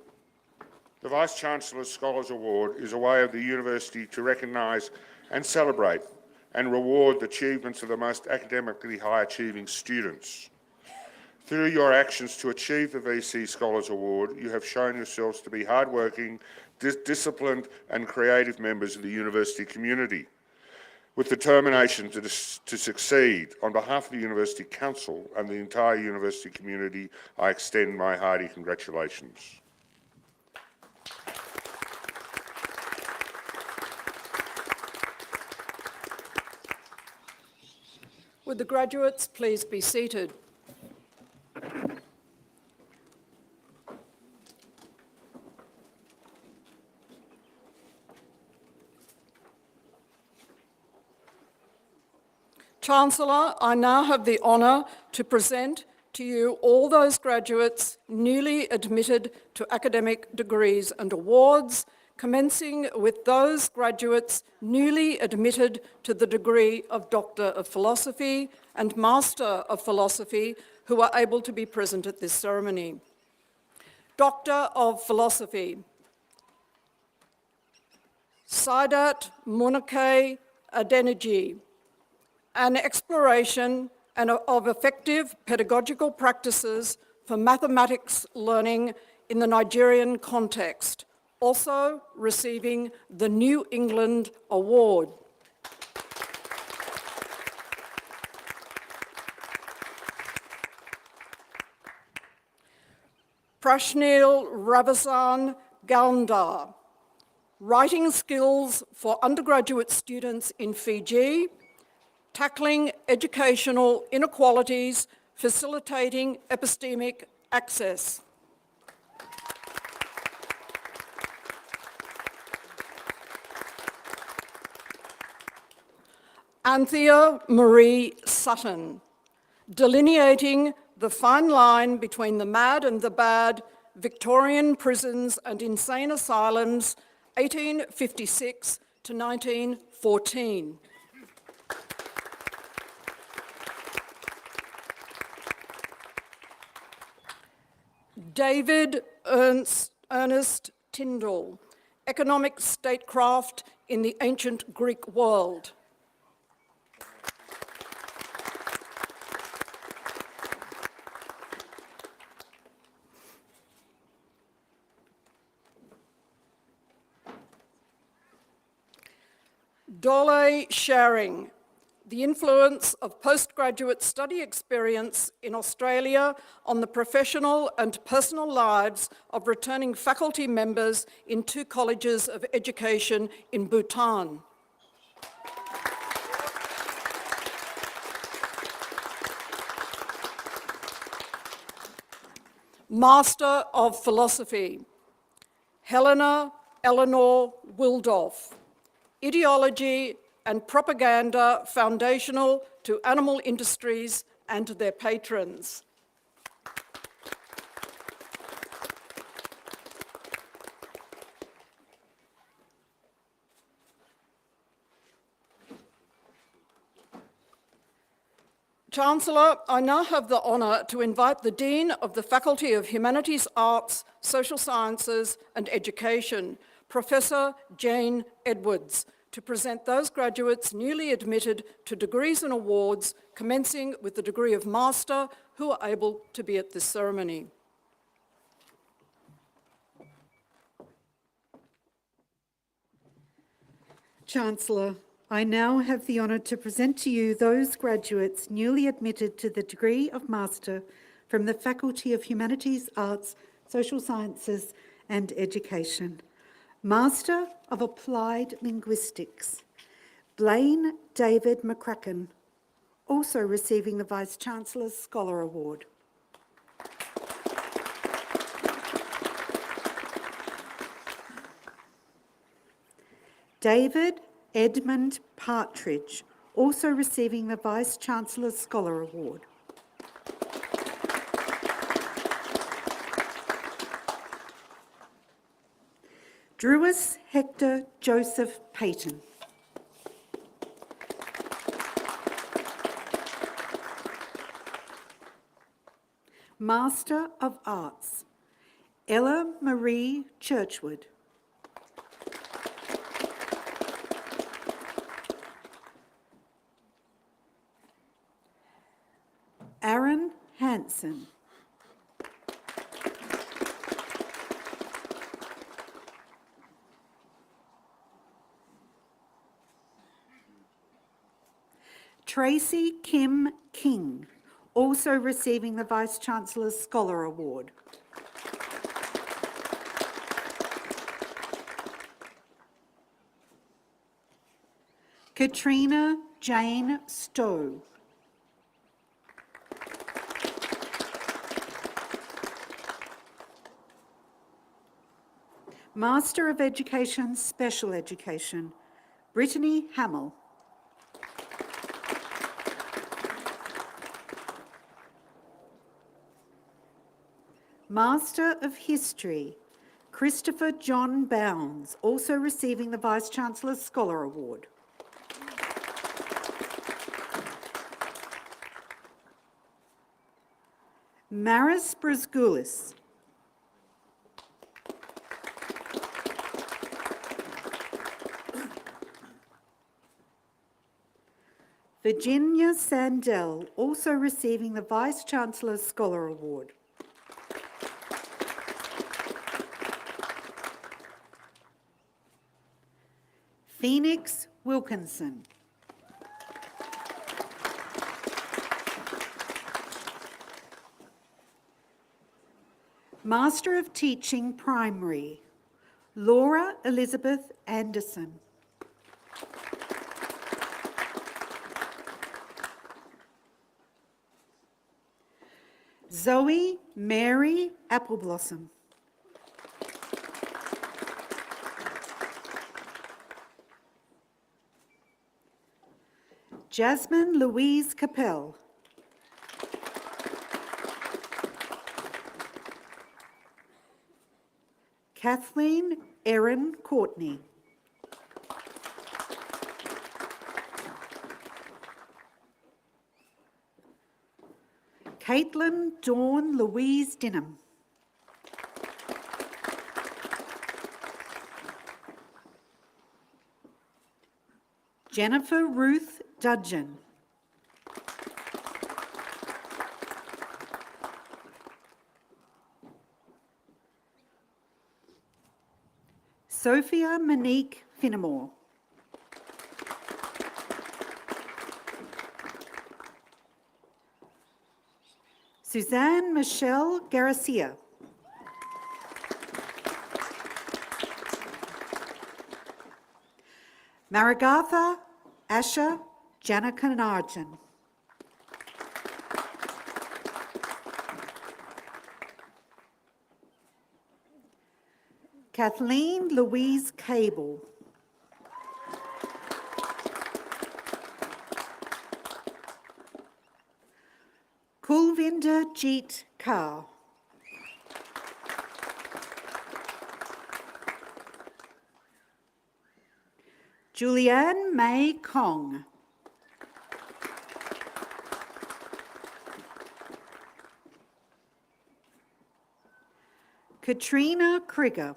The Vice-Chancellor's Scholars Award is a way of the university to recognise and celebrate and reward the achievements of the most academically high-achieving students. Through your actions to achieve the VC Scholars Award, you have shown yourselves to be hard-working, disciplined and creative members of the university community. With determination to succeed, on behalf of the University Council and the entire university community, I extend my hearty congratulations. Would the graduates please be seated? Chancellor, I now have the honour to present to you all those graduates newly admitted to academic degrees and awards, commencing with those graduates newly admitted to the degree of Doctor of Philosophy and Master of Philosophy who are able to be present at this ceremony. Doctor of Philosophy, Saidat Munake Adeniji, an exploration of effective pedagogical practices for mathematics learning in the Nigerian context, Also receiving the New England Award. Prashnil Ravazan Gaundar, writing skills for undergraduate students in Fiji, tackling educational inequalities, facilitating epistemic access. Anthea Marie Sutton, delineating the fine line between the mad and the bad, Victorian prisons and insane asylums, 1856 to 1914. David Ernest Tyndall, economic statecraft in the ancient Greek world. Dole Sharing, the influence of postgraduate study experience in Australia on the professional and personal lives of returning faculty members in 2 colleges of education in Bhutan. Master of Philosophy, Helena Eleanor Wildorf, Ideology and Propaganda Foundational to Animal Industries and their Patrons. Chancellor, I now have the honour to invite the Dean of the Faculty of Humanities, Arts, Social Sciences and Education, Professor Jane Edwards, to present those graduates newly admitted to degrees and awards, commencing with the degree of Master, who are able to be at this ceremony. Chancellor, I now have the honour to present to you those graduates newly admitted to the degree of Master from the Faculty of Humanities, Arts, Social Sciences and Education. Master of Applied Linguistics, Blaine David McCracken, also receiving the Vice-Chancellor's Scholar Award. David Edmund Partridge, also receiving the Vice-Chancellor's Scholar Award. Drewis Hector Joseph Payton. Master of Arts, Ella Marie Churchwood. Aaron Hansen. Tracy Kim King, also receiving the Vice-Chancellor's Scholar Award. Katrina Jane Stowe. Master of Education, Special Education, Brittany Hamill. Master of History, Christopher John Bounds, also receiving the Vice-Chancellor's Scholar Award. Maris Brisgoulis. Virginia Sandell, also receiving the Vice-Chancellor's Scholar Award. Phoenix Wilkinson. Master of Teaching Primary, Laura Elizabeth Anderson. Zoe Mary Appleblossom. Jasmine Louise Capel. Kathleen Erin Courtney. Caitlin Dawn Louise Dinham. Jennifer Ruth Dudgeon. Sophia Monique Finnemore. Suzanne Michelle Garcia. Marigatha Asha Janakanarjan. Kathleen Louise Cable. Kulvinder Jeet Kaur. Julianne May Kong. Katrina Krieger.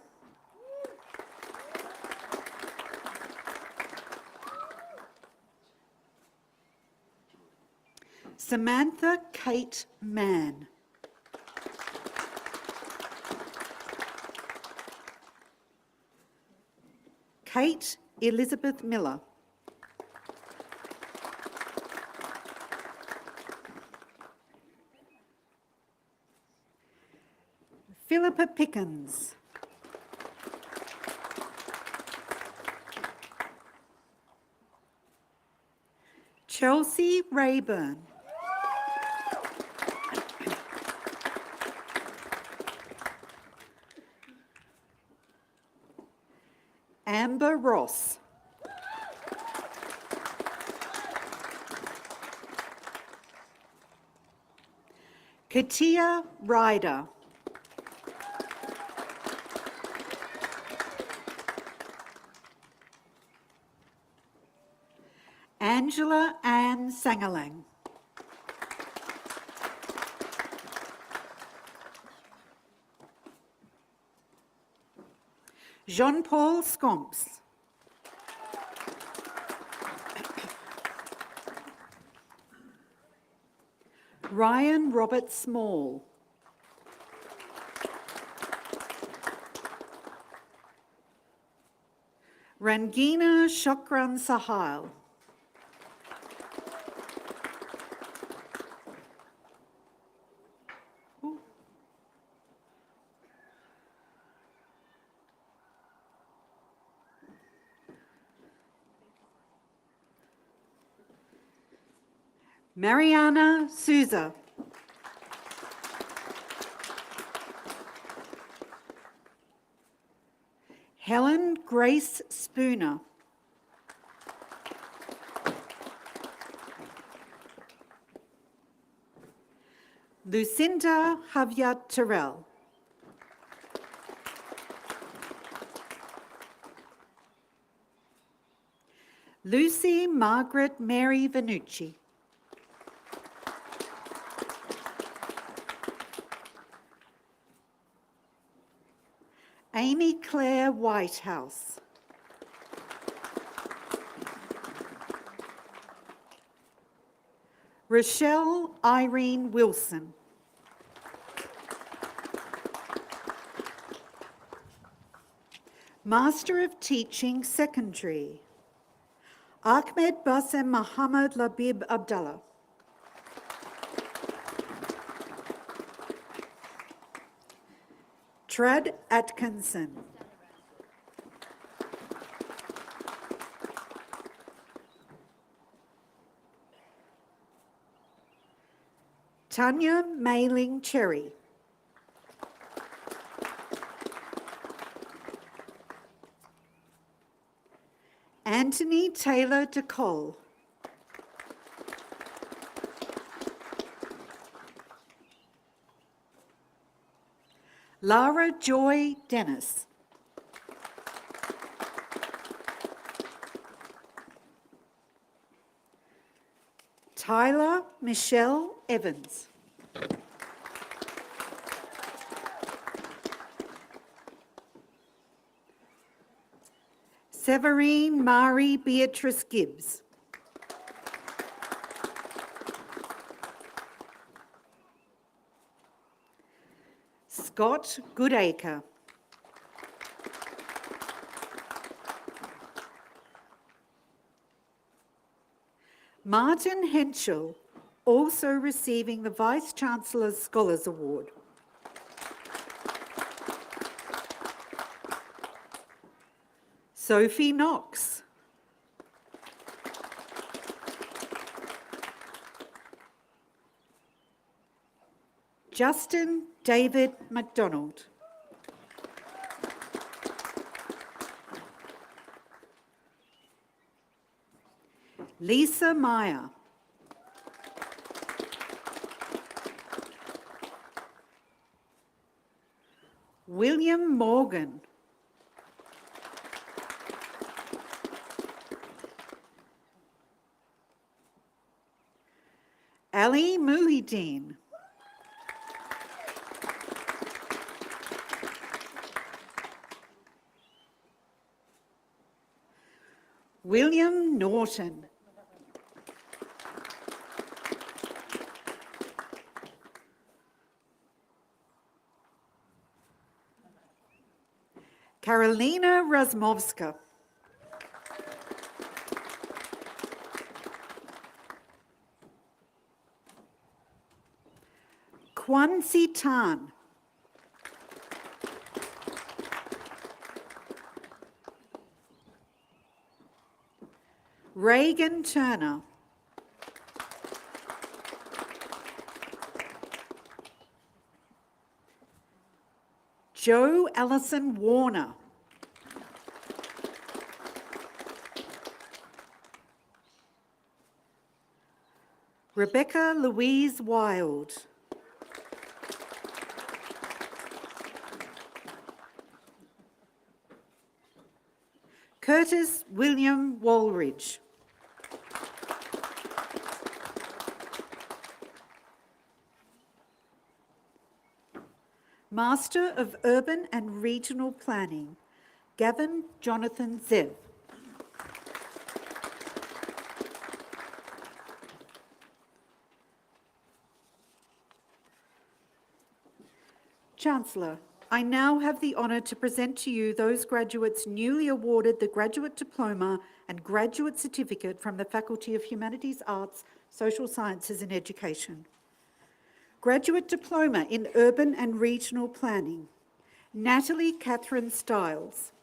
Samantha Kate Mann. Kate Elizabeth Miller. Philippa Pickens. Chelsea Rayburn. Amber Ross. Katia Ryder. Angela Ann Sangalang. Jean-Paul Scomps. Ryan Robert Small. Rangina Shokran Sahal. Mariana Souza. Helen Grace Spooner. Lucinda Javier Terrell. Lucy Margaret Mary Vanucci. Amy Claire Whitehouse. Rochelle Irene Wilson. Master of Teaching Secondary, Ahmed Bassem Mohammed Labib Abdallah. Trad Atkinson. Tanya Mailing Cherry. Anthony Taylor DeCole. Lara Joy Dennis. Tyler Michelle Evans. Severine Mari Beatrice Gibbs. Scott Goodacre. Martin Henschel, also receiving the Vice-Chancellor's Scholars Award. Sophie Knox. Justin David MacDonald. Lisa Meyer. William Morgan. Ali Muhyiddin. William Norton. Karolina Razmovska. Kwanzi Tan. Reagan Turner. Joe Allison Warner. Rebecca Louise Wild. Curtis William Woolridge. Master of Urban and Regional Planning, Gavin Jonathan Zev. Chancellor, I now have the honour to present to you those graduates newly awarded the Graduate Diploma and Graduate Certificate from the Faculty of Humanities, Arts, Social Sciences and Education. Graduate Diploma in Urban and Regional Planning, Natalie Catherine Stiles.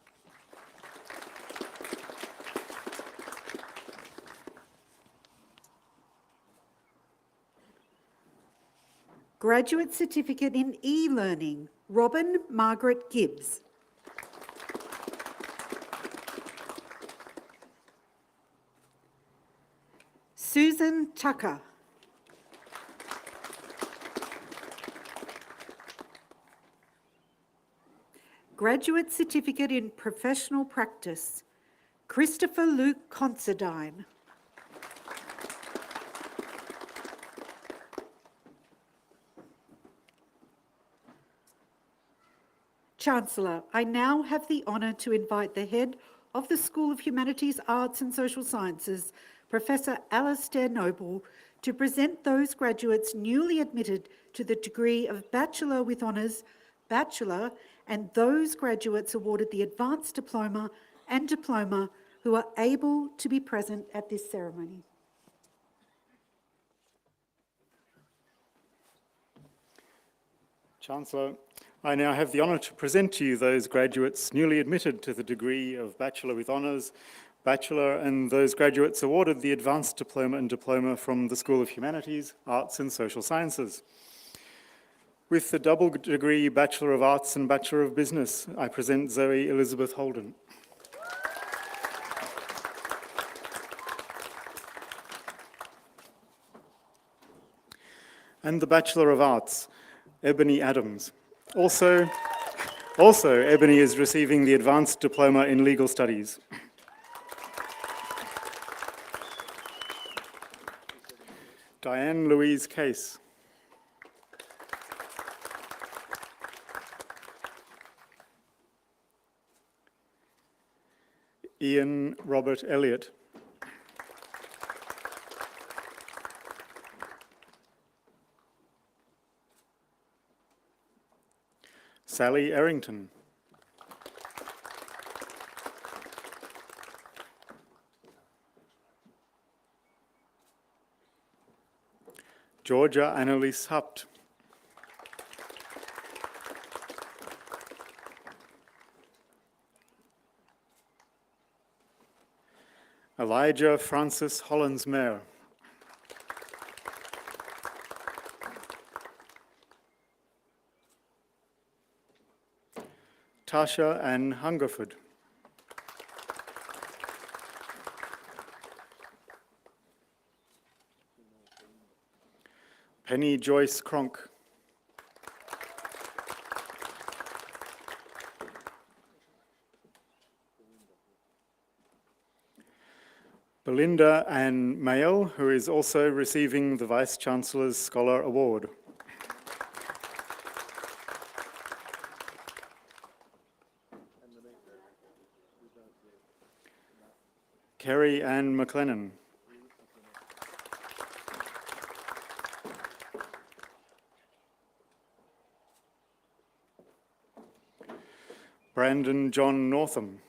Graduate Certificate in E-Learning, Robin Margaret Gibbs. Susan Tucker. Graduate Certificate in Professional Practice, Christopher Luke Considine. Chancellor, I now have the honour to invite the head of the School of Humanities, Arts and Social Sciences, Professor Alastair Noble, to present those graduates newly admitted to the degree of Bachelor with Honours, Bachelor, and those graduates awarded the Advanced Diploma and Diploma who are able to be present at this ceremony. Chancellor, I now have the honour to present to you those graduates newly admitted to the degree of Bachelor with Honours, Bachelor, and those graduates awarded the Advanced Diploma and Diploma from the School of Humanities, Arts and Social Sciences. With the double degree Bachelor of Arts and Bachelor of Business, I present Zoe Elizabeth Holden. And the Bachelor of Arts, Ebony Adams. Also, Ebony is receiving the Advanced Diploma in Legal Studies. Diane Louise Case. Ian Robert Elliott. Sally Errington. Georgia Annalise Hupt. Elijah Francis Hollins-Mayer. Tasha Ann Hungerford. Penny Joyce Cronk. Belinda Ann Mayall, who is also receiving the Vice-Chancellor's Scholar Award. Kerry Ann McLennan. Brandon John Northam.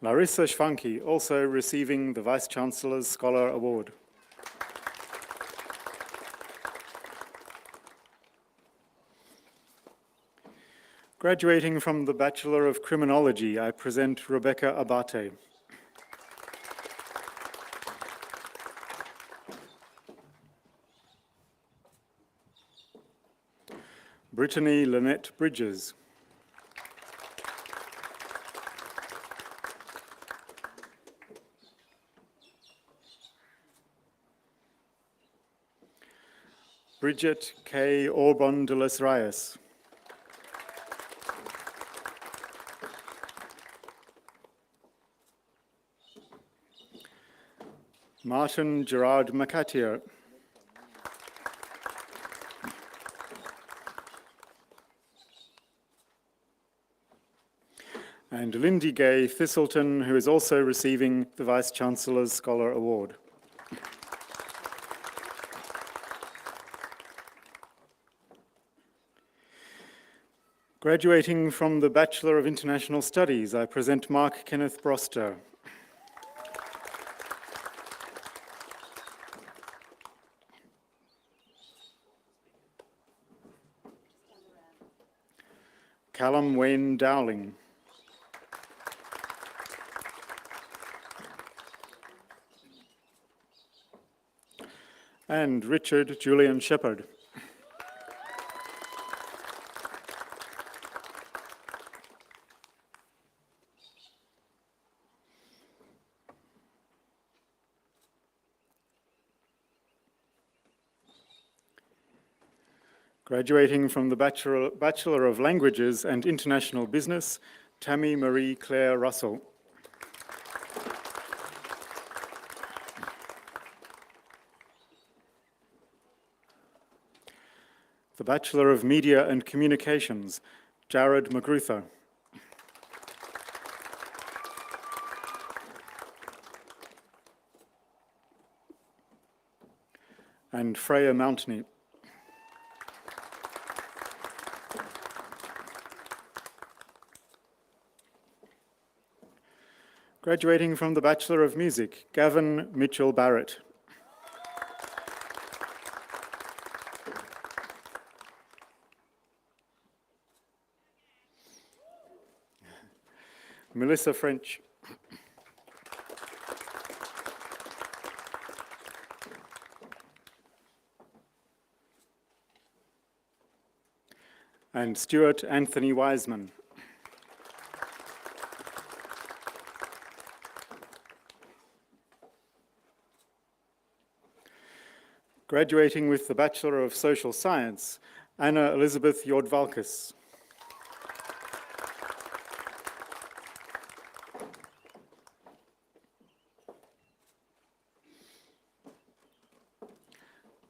Larissa Schwanke, also receiving the Vice-Chancellor's Scholar Award. Graduating from the Bachelor of Criminology, I present Rebecca Abate. Brittany Lynette Bridges. Bridget K. Orban de los Reyes. Martin Gerard McAteer. And Lindy Gay Thistleton, who is also receiving the Vice-Chancellor's Scholar Award. Graduating from the Bachelor of International Studies, I present Mark Kenneth Broster. Callum Wayne Dowling. And Richard Julian Shepherd. Graduating from the Bachelor of Languages and International Business, Tammy Marie Claire Russell. The Bachelor of Media and Communications, Jared Magrutha. And Freya Mountney. Graduating from the Bachelor of Music, Gavin Mitchell Barrett. Melissa French. And Stuart Anthony Wiseman. Graduating with the Bachelor of Social Science, Anna Elizabeth Jordvalkis.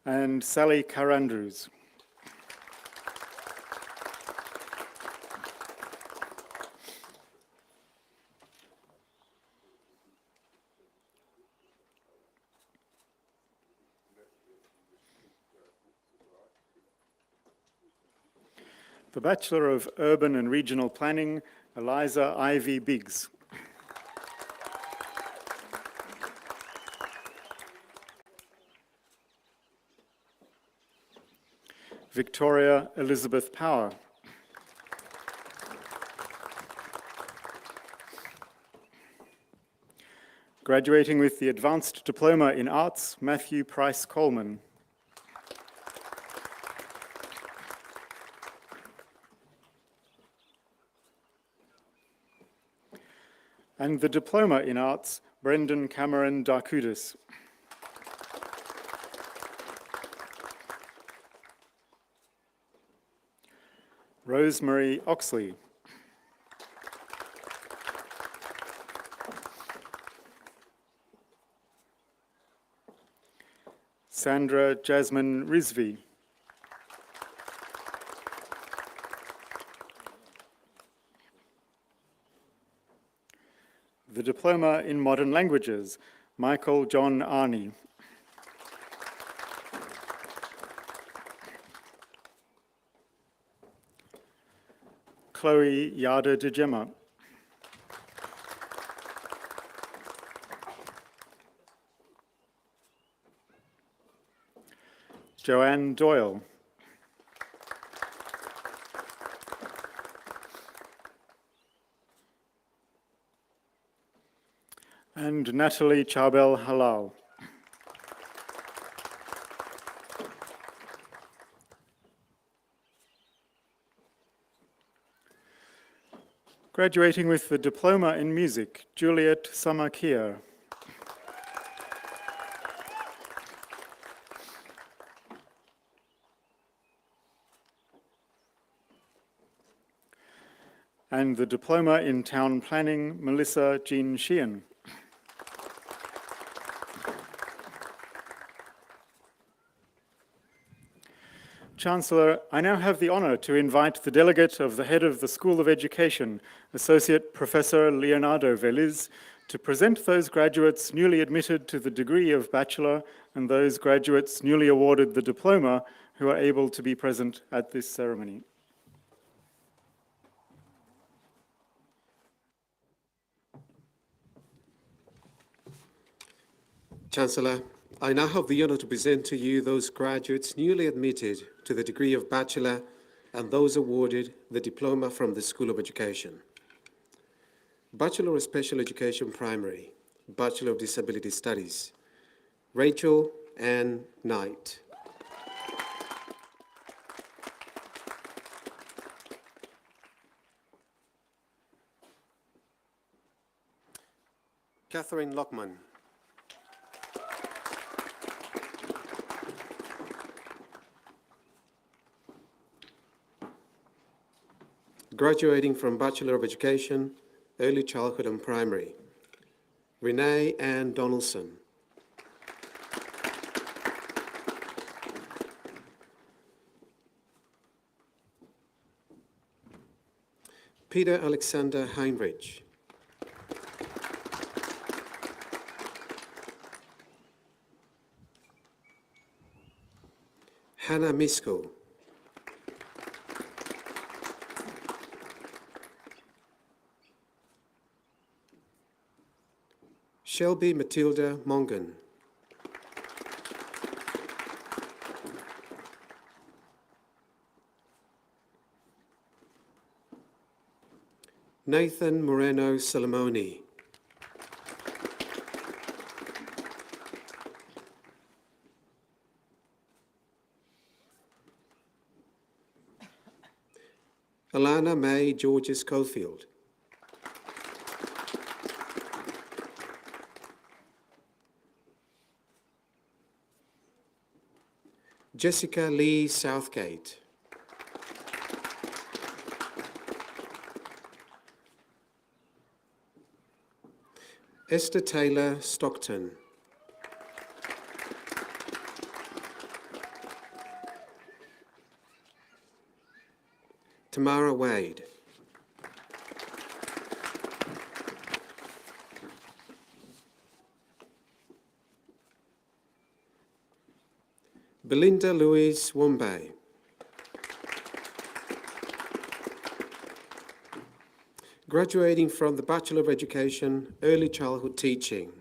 And Sally Carandrews. The Bachelor of Urban and Regional Planning, Eliza Ivy Biggs. Victoria Elizabeth Power. Graduating with the Advanced Diploma in Arts, Matthew Price Coleman. And the Diploma in Arts, Brendan Cameron Darkudis. Rosemary Oxley. Sandra Jasmine Rizvi. The Diploma in Modern Languages, Michael John Arney. Chloe Yada de Gemma. Joanne Doyle. And Natalie Charbel Halal. Graduating with the Diploma in Music, Juliet Samakia. And the Diploma in Town Planning, Melissa Jean Sheehan. Chancellor, I now have the honour to invite the delegate of the head of the School of Education, Associate Professor Leonardo Veliz, to present those graduates newly admitted to the degree of Bachelor and those graduates newly awarded the diploma who are able to be present at this ceremony. Chancellor, I now have the honour to present to you those graduates newly admitted to the degree of Bachelor and those awarded the diploma from the School of Education. Bachelor of Special Education Primary, Bachelor of Disability Studies, Rachel Ann Knight. Catherine Lockman. Graduating from Bachelor of Education, Early Childhood and Primary, Renee Ann Donaldson. Peter Alexander Heinrich. Hannah Misko. Shelby Matilda Mongan. Nathan Moreno Solomoni. Alana May Georges Cofield. Jessica Lee Southgate. Esther Taylor Stockton. Tamara Wade. Belinda Louise Wombay. Graduating from the Bachelor of Education, Early Childhood Teaching,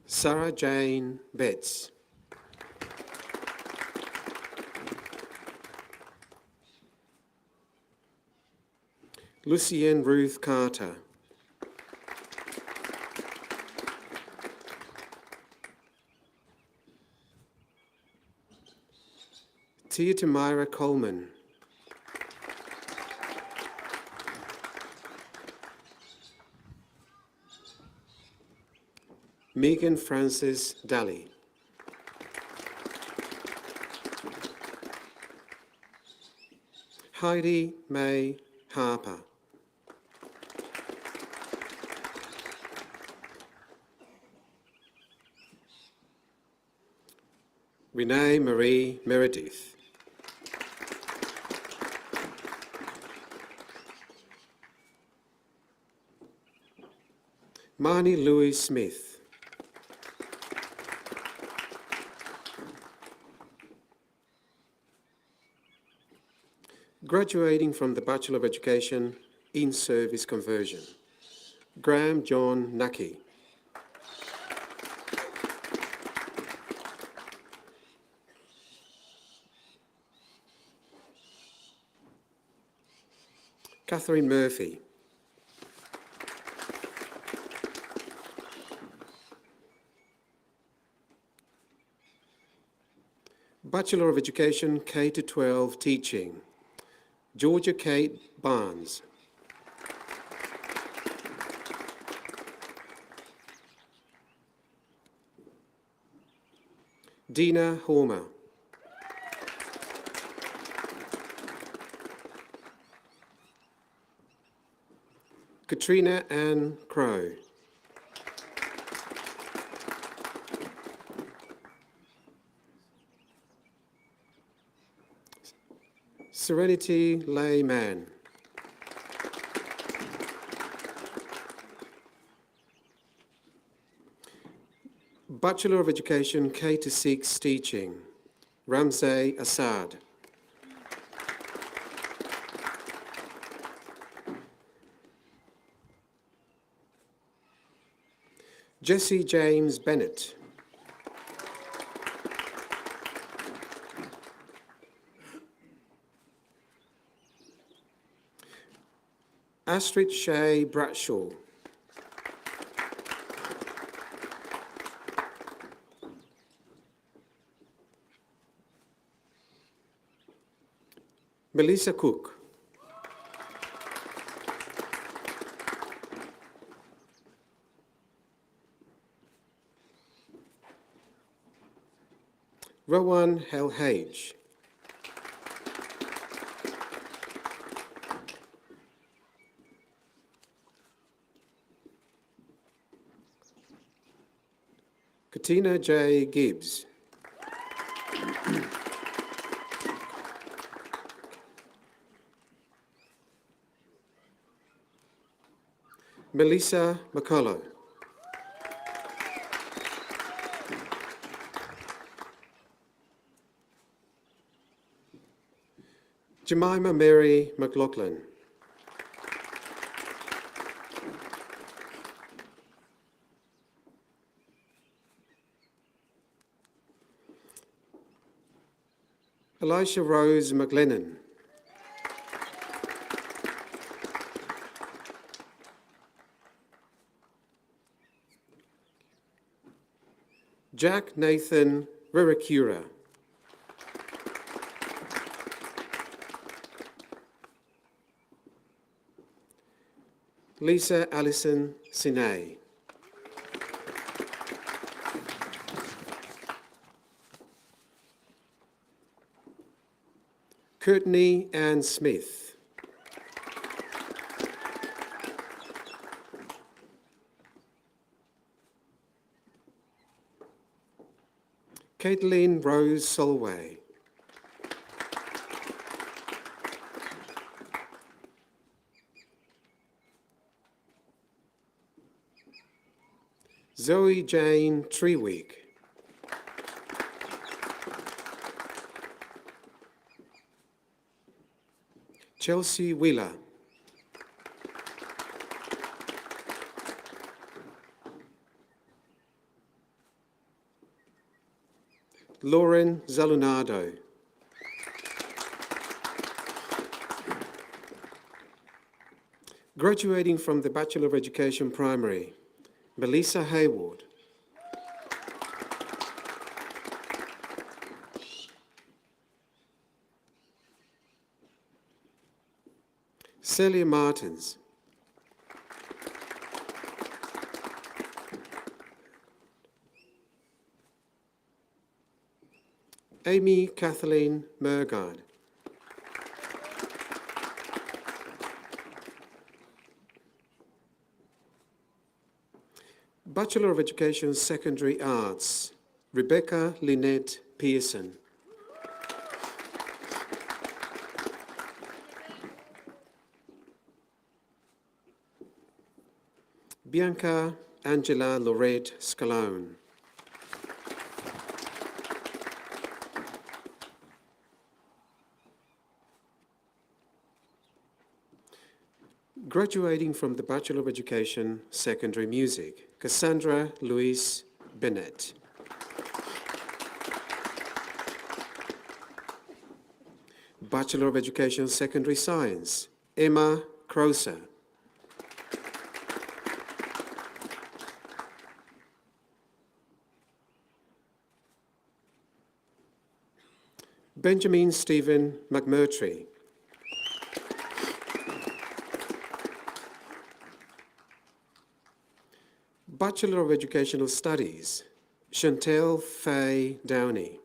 Sarah Jane Betts. Lucienne Ruth Carter. Tia Tamira Coleman. Megan Frances Daly. Heidi May Harper. Renee Marie Meredith. Marnie Louise Smith. Graduating from the Bachelor of Education, In-Service Conversion, Graham John Nucky. Catherine Murphy. Bachelor of Education, K-12 Teaching, Georgia Kate Barnes. Dina Hormer. Katrina Ann Crow. Serenity Layman. Bachelor of Education, K-6 Teaching, Ramsey Assad. Jesse James Bennett. Astrid Shea Bradshaw. Melissa Cook. Rowan Helhage. Katina J. Gibbs. Melissa McCullough. Jemima Mary McLaughlin. Elisha Rose McLennan. Jack Nathan Rirakura. Lisa Allison Sinay. Courtney Ann Smith. Caitlin Rose Solway. Zoe Jane Trewick. Chelsea Wheeler. Lauren Zalunado. Graduating from the Bachelor of Education Primary, Melissa Hayward. Celia Martins. Amy Kathleen Murgard. Bachelor of Education Secondary Arts, Rebecca Lynette Pearson. Bianca Angela Lorette Scalone. Graduating from the Bachelor of Education Secondary Music, Cassandra Louise Bennett. Bachelor of Education Secondary Science, Emma Croser. Benjamin Stephen McMurtry. Bachelor of Educational Studies, Chantel Faye Downey.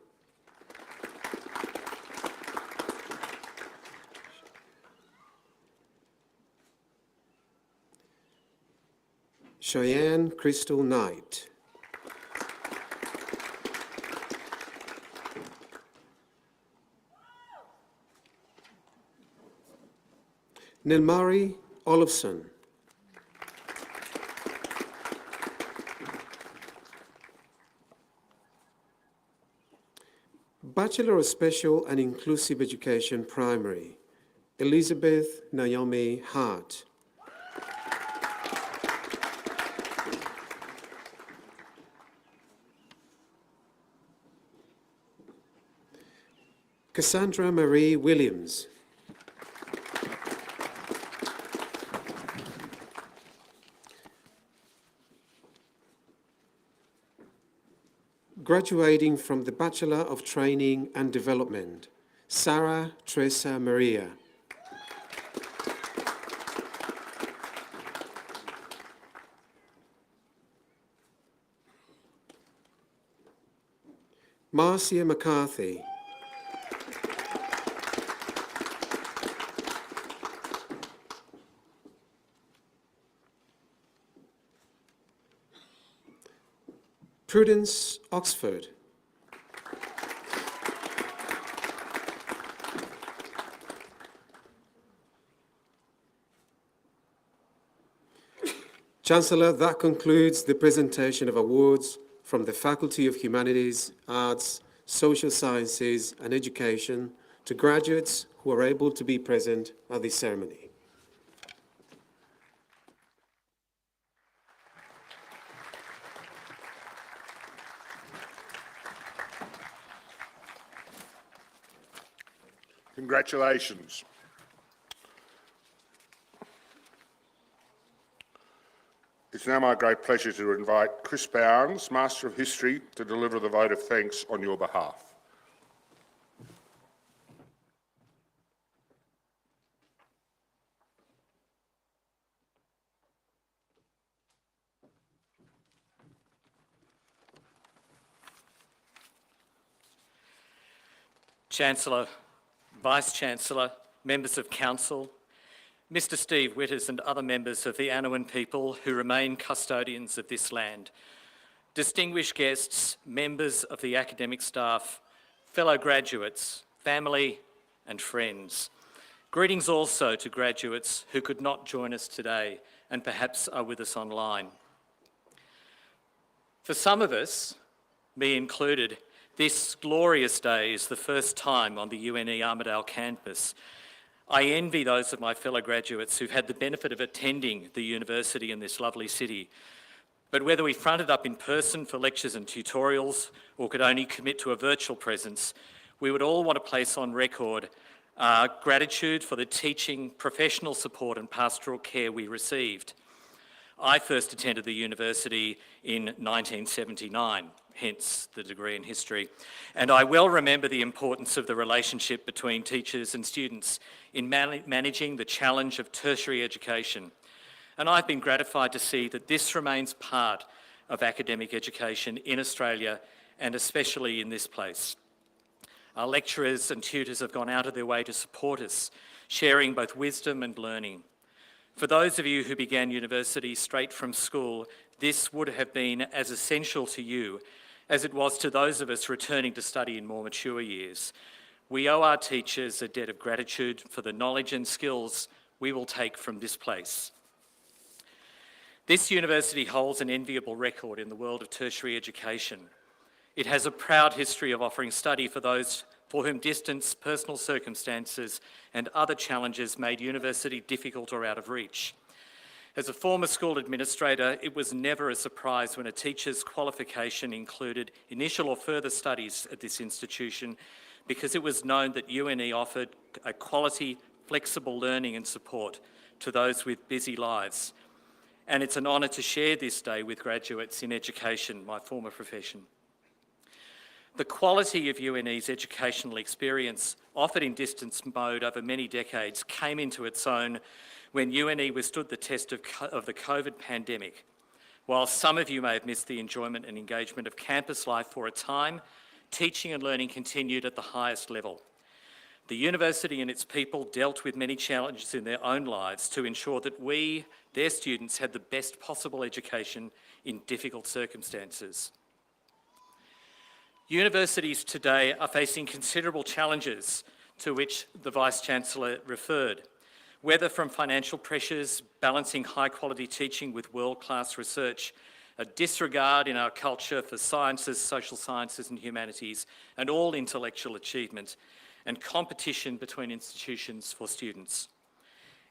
Cheyenne Crystal Knight. Nilmari Olofsson. Bachelor of Special and Inclusive Education Primary, Elizabeth Naomi Hart. Cassandra Marie Williams. Graduating from the Bachelor of Training and Development, Sarah Teresa Maria. Marcia McCarthy. Prudence Oxford. Chancellor, that concludes the presentation of awards from the Faculty of Humanities, Arts, Social Sciences and Education to graduates who are able to be present at this ceremony. Congratulations. It's now my great pleasure to invite Chris Bounds, Master of History, to deliver the vote of thanks on your behalf. Chancellor, Vice-Chancellor, members of Council, Mr Steve Witters and other members of the Anouan people who remain custodians of this land, distinguished guests, members of the academic staff, fellow graduates, family and friends. Greetings also to graduates who could not join us today and perhaps are with us online. For some of us, me included, this glorious day is the first time on the UNE Armidale campus. I envy those of my fellow graduates who've had the benefit of attending the university in this lovely city. But whether we fronted up in person for lectures and tutorials or could only commit to a virtual presence, we would all want to place on record our gratitude for the teaching, professional support and pastoral care we received. I first attended the university in 1979, hence the degree in history, and I well remember the importance of the relationship between teachers and students in managing the challenge of tertiary education. And I've been gratified to see that this remains part of academic education in Australia and especially in this place. Our lecturers and tutors have gone out of their way to support us, sharing both wisdom and learning. For those of you who began university straight from school, this would have been as essential to you as it was to those of us returning to study in more mature years. We owe our teachers a debt of gratitude for the knowledge and skills we will take from this place. This university holds an enviable record in the world of tertiary education. It has a proud history of offering study for those for whom distance, personal circumstances and other challenges made university difficult or out of reach. As a former school administrator, it was never a surprise when a teacher's qualification included initial or further studies at this institution, because it was known that UNE offered a quality, flexible learning and support to those with busy lives. And it's an honour to share this day with graduates in education, my former profession. The quality of UNE's educational experience offered in distance mode over many decades came into its own when UNE withstood the test of the COVID pandemic. While some of you may have missed the enjoyment and engagement of campus life for a time, teaching and learning continued at the highest level. The university and its people dealt with many challenges in their own lives to ensure that we, their students, had the best possible education in difficult circumstances. Universities today are facing considerable challenges to which the Vice-Chancellor referred, whether from financial pressures, balancing high-quality teaching with world-class research, a disregard in our culture for sciences, social sciences and humanities, and all intellectual achievement, and competition between institutions for students.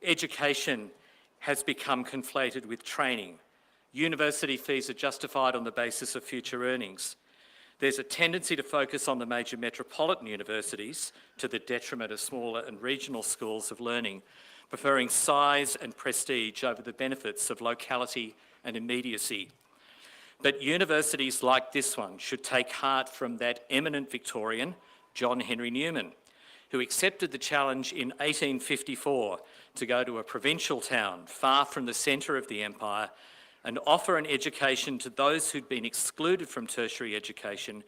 Education has become conflated with training. University fees are justified on the basis of future earnings. There's a tendency to focus on the major metropolitan universities to the detriment of smaller and regional schools of learning, preferring size and prestige over the benefits of locality and immediacy. But universities like this one should take heart from that eminent Victorian, John Henry Newman, who accepted the challenge in 1854 to go to a provincial town far from the centre of the empire and offer an education to those who'd been excluded from tertiary education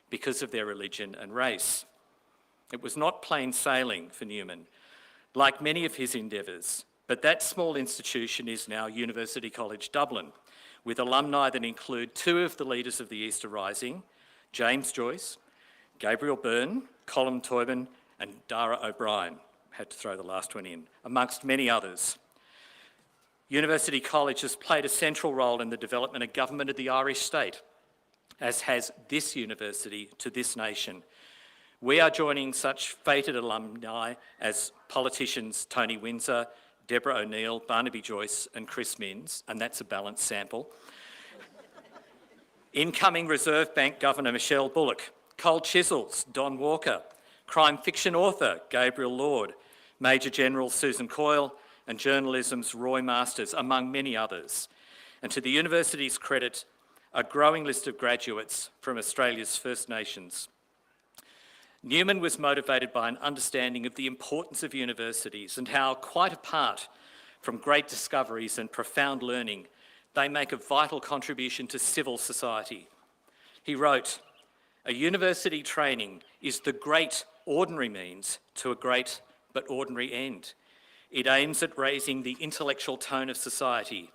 because of their religion and race. It was not plain sailing for Newman, like many of his endeavours, but that small institution is now University College Dublin, with alumni that include two of the leaders of the Easter Rising, James Joyce, Gabriel Byrne, Colin Toybin and Dara O'Brien. Had to throw the last one in, amongst many others. University College has played a central role in the development of government of the Irish state, as has this university to this nation. We are joining such fated alumni as politicians Tony Windsor, Deborah O'Neill, Barnaby Joyce and Chris Minns, and that's a balanced sample. Incoming Reserve Bank Governor Michelle Bullock, Cole Chisels, Don Walker, crime fiction author Gabriel Lord, Major General Susan Coyle, and journalism's Roy Masters, among many others. And to the university's credit, a growing list of graduates from Australia's First Nations. Newman was motivated by an understanding of the importance of universities and how, quite apart from great discoveries and profound learning, they make a vital contribution to civil society. He wrote, "A university training is the great ordinary means to a great but ordinary end. It aims at raising the intellectual tone of society.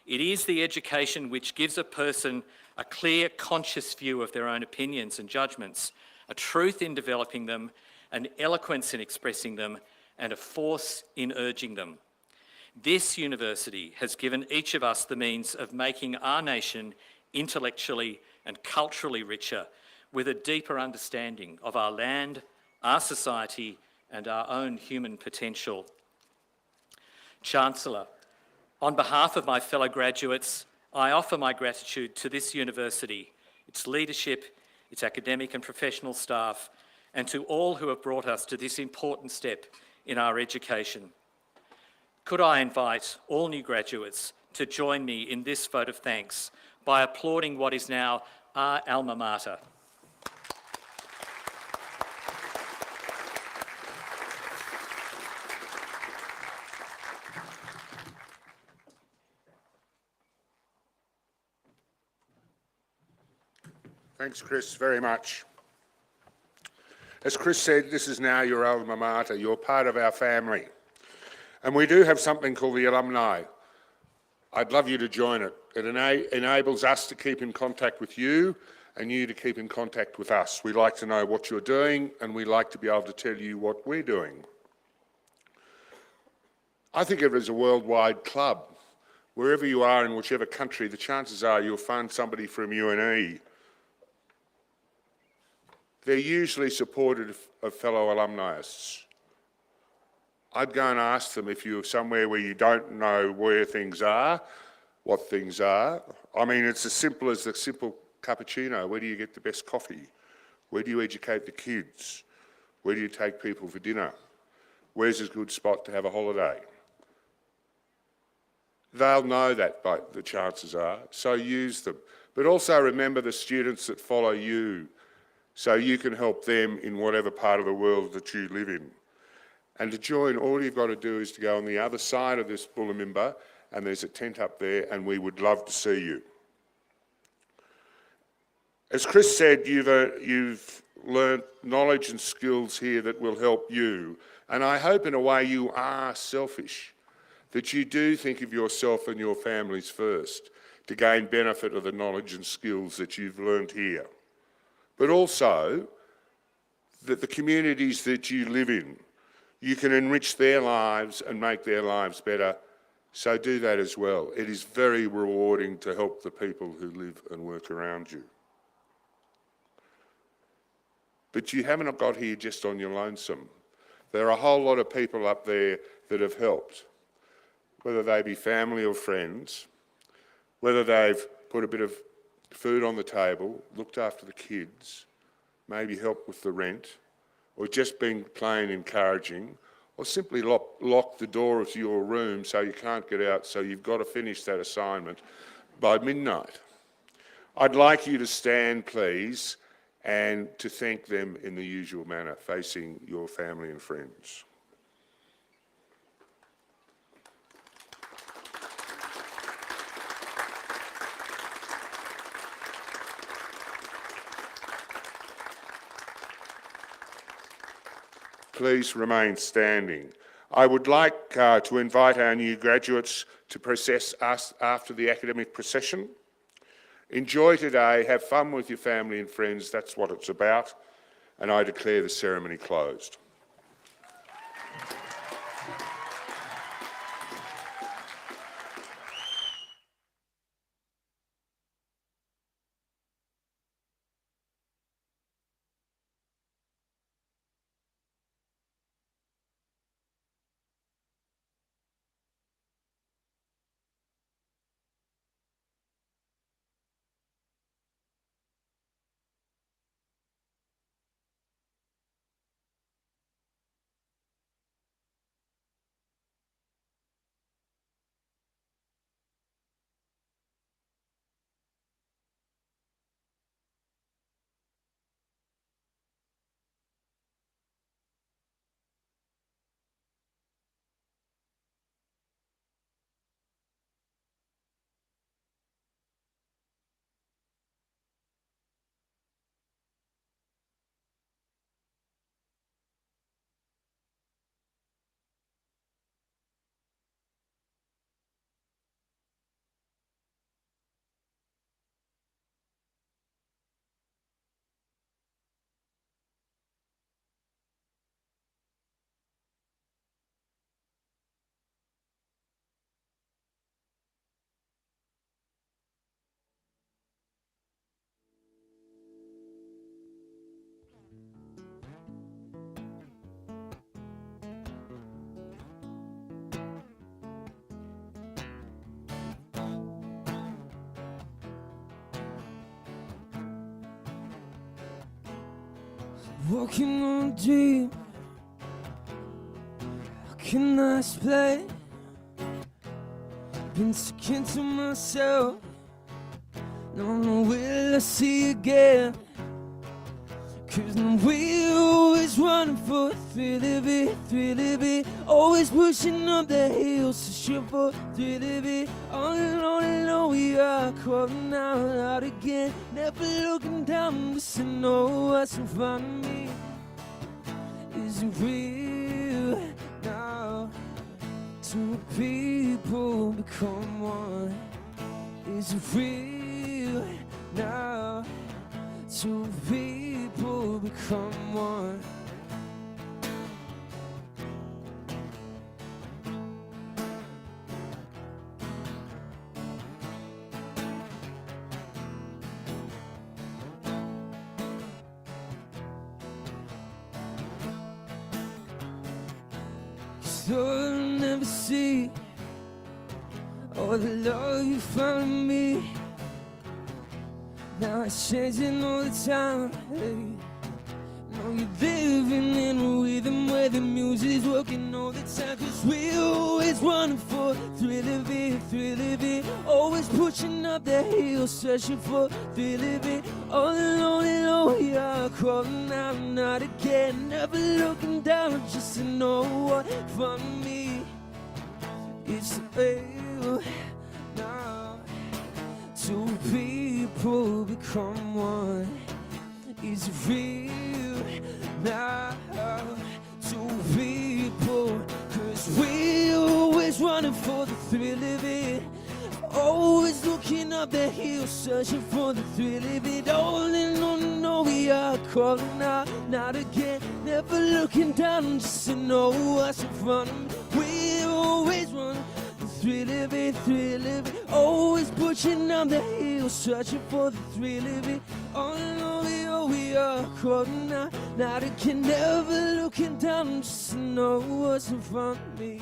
It is the education which gives a person a clear, conscious view of their own opinions and judgments, a truth in developing them, an eloquence in expressing them, and a force in urging them. This university has given each of us the means of making our nation intellectually and culturally richer, with a deeper understanding of our land, our society, and our own human potential." Chancellor, on behalf of my fellow graduates, I offer my gratitude to this university, its leadership, its academic and professional staff, and to all who have brought us to this important step in our education. Could I invite all new graduates to join me in this vote of thanks by applauding what is now our alma mater. Thanks, Chris, very much. As Chris said, this is now your alma mater. You're part of our family. And we do have something called the alumni. I'd love you to join it. It enables us to keep in contact with you and you to keep in contact with us. We like to know what you're doing and we like to be able to tell you what we're doing. I think of it as a worldwide club. Wherever you are in whichever country, the chances are you'll find somebody from UNE. They're usually supportive of fellow alumnists. I'd go and ask them if you're somewhere where you don't know where things are, what things are. I mean, it's as simple as the simple cappuccino. Where do you get the best coffee? Where do you educate the kids? Where do you take people for dinner? Where's a good spot to have a holiday? They'll know that, the chances are, so use them. But also remember the students that follow you, so you can help them in whatever part of the world that you live in. And to join, all you've got to do is to go on the other side of this Bullabimba, and there's a tent up there, and we would love to see you. As Chris said, you've learnt knowledge and skills here that will help you. And I hope in a way you are selfish, that you do think of yourself and your families first to gain benefit of the knowledge and skills that you've learnt here. But also that the communities that you live in, you can enrich their lives and make their lives better, so do that as well. It is very rewarding to help the people who live and work around you. But you haven't got here just on your lonesome. There are a whole lot of people up there that have helped, whether they be family or friends, whether they've put a bit of food on the table, looked after the kids, maybe helped with the rent, or just been plain encouraging, or simply lock the door of your room so you can't get out, so you've got to finish that assignment by midnight. I'd like you to stand, please, and to thank them in the usual manner, facing your family and friends. Please remain standing. I would like to invite our new graduates to process us after the academic procession. Enjoy today, have fun with your family and friends, that's what it's about, and I declare the ceremony closed. Walking on a dream. How can I explain? Been sticking to myself. No, will I see again? 'Cause we always running for the thrill of it, thrill of it. Always pushing up the hills, searching for the thrill of it. On and on we are, calling out again. Never looking down, just to know what's in front of me. Is it real now? Two people become one. Is it real now? Two people become one. So I'll never see all the love you found in me. Now it's changing all the time, hey. Now you're living in a rhythm where the music's working all the time. 'Cause we're always running for thrill of it, thrill of it. Always pushing up the hill, searching for thrill of it. All alone we are, crawling out and out again. Never looking down, just to know what from me. It's real now. Two people become one. It's real now. Two people, 'cause we always running for the thrill of it. Always looking up the hill, searching for the thrill of it. All in on we are, calling out, not again. Never looking down, just to know what's in front of me. We always run the thrill of it, thrill of it. Always pushing up the hill, searching for the thrill of it. All in all we are, calling out, not again. Never looking down, just to know what's in front of me.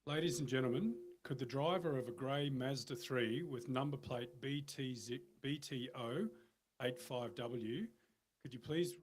Ladies and gentlemen, could the driver of a grey Mazda 3 with number plate BTO 85W, could you please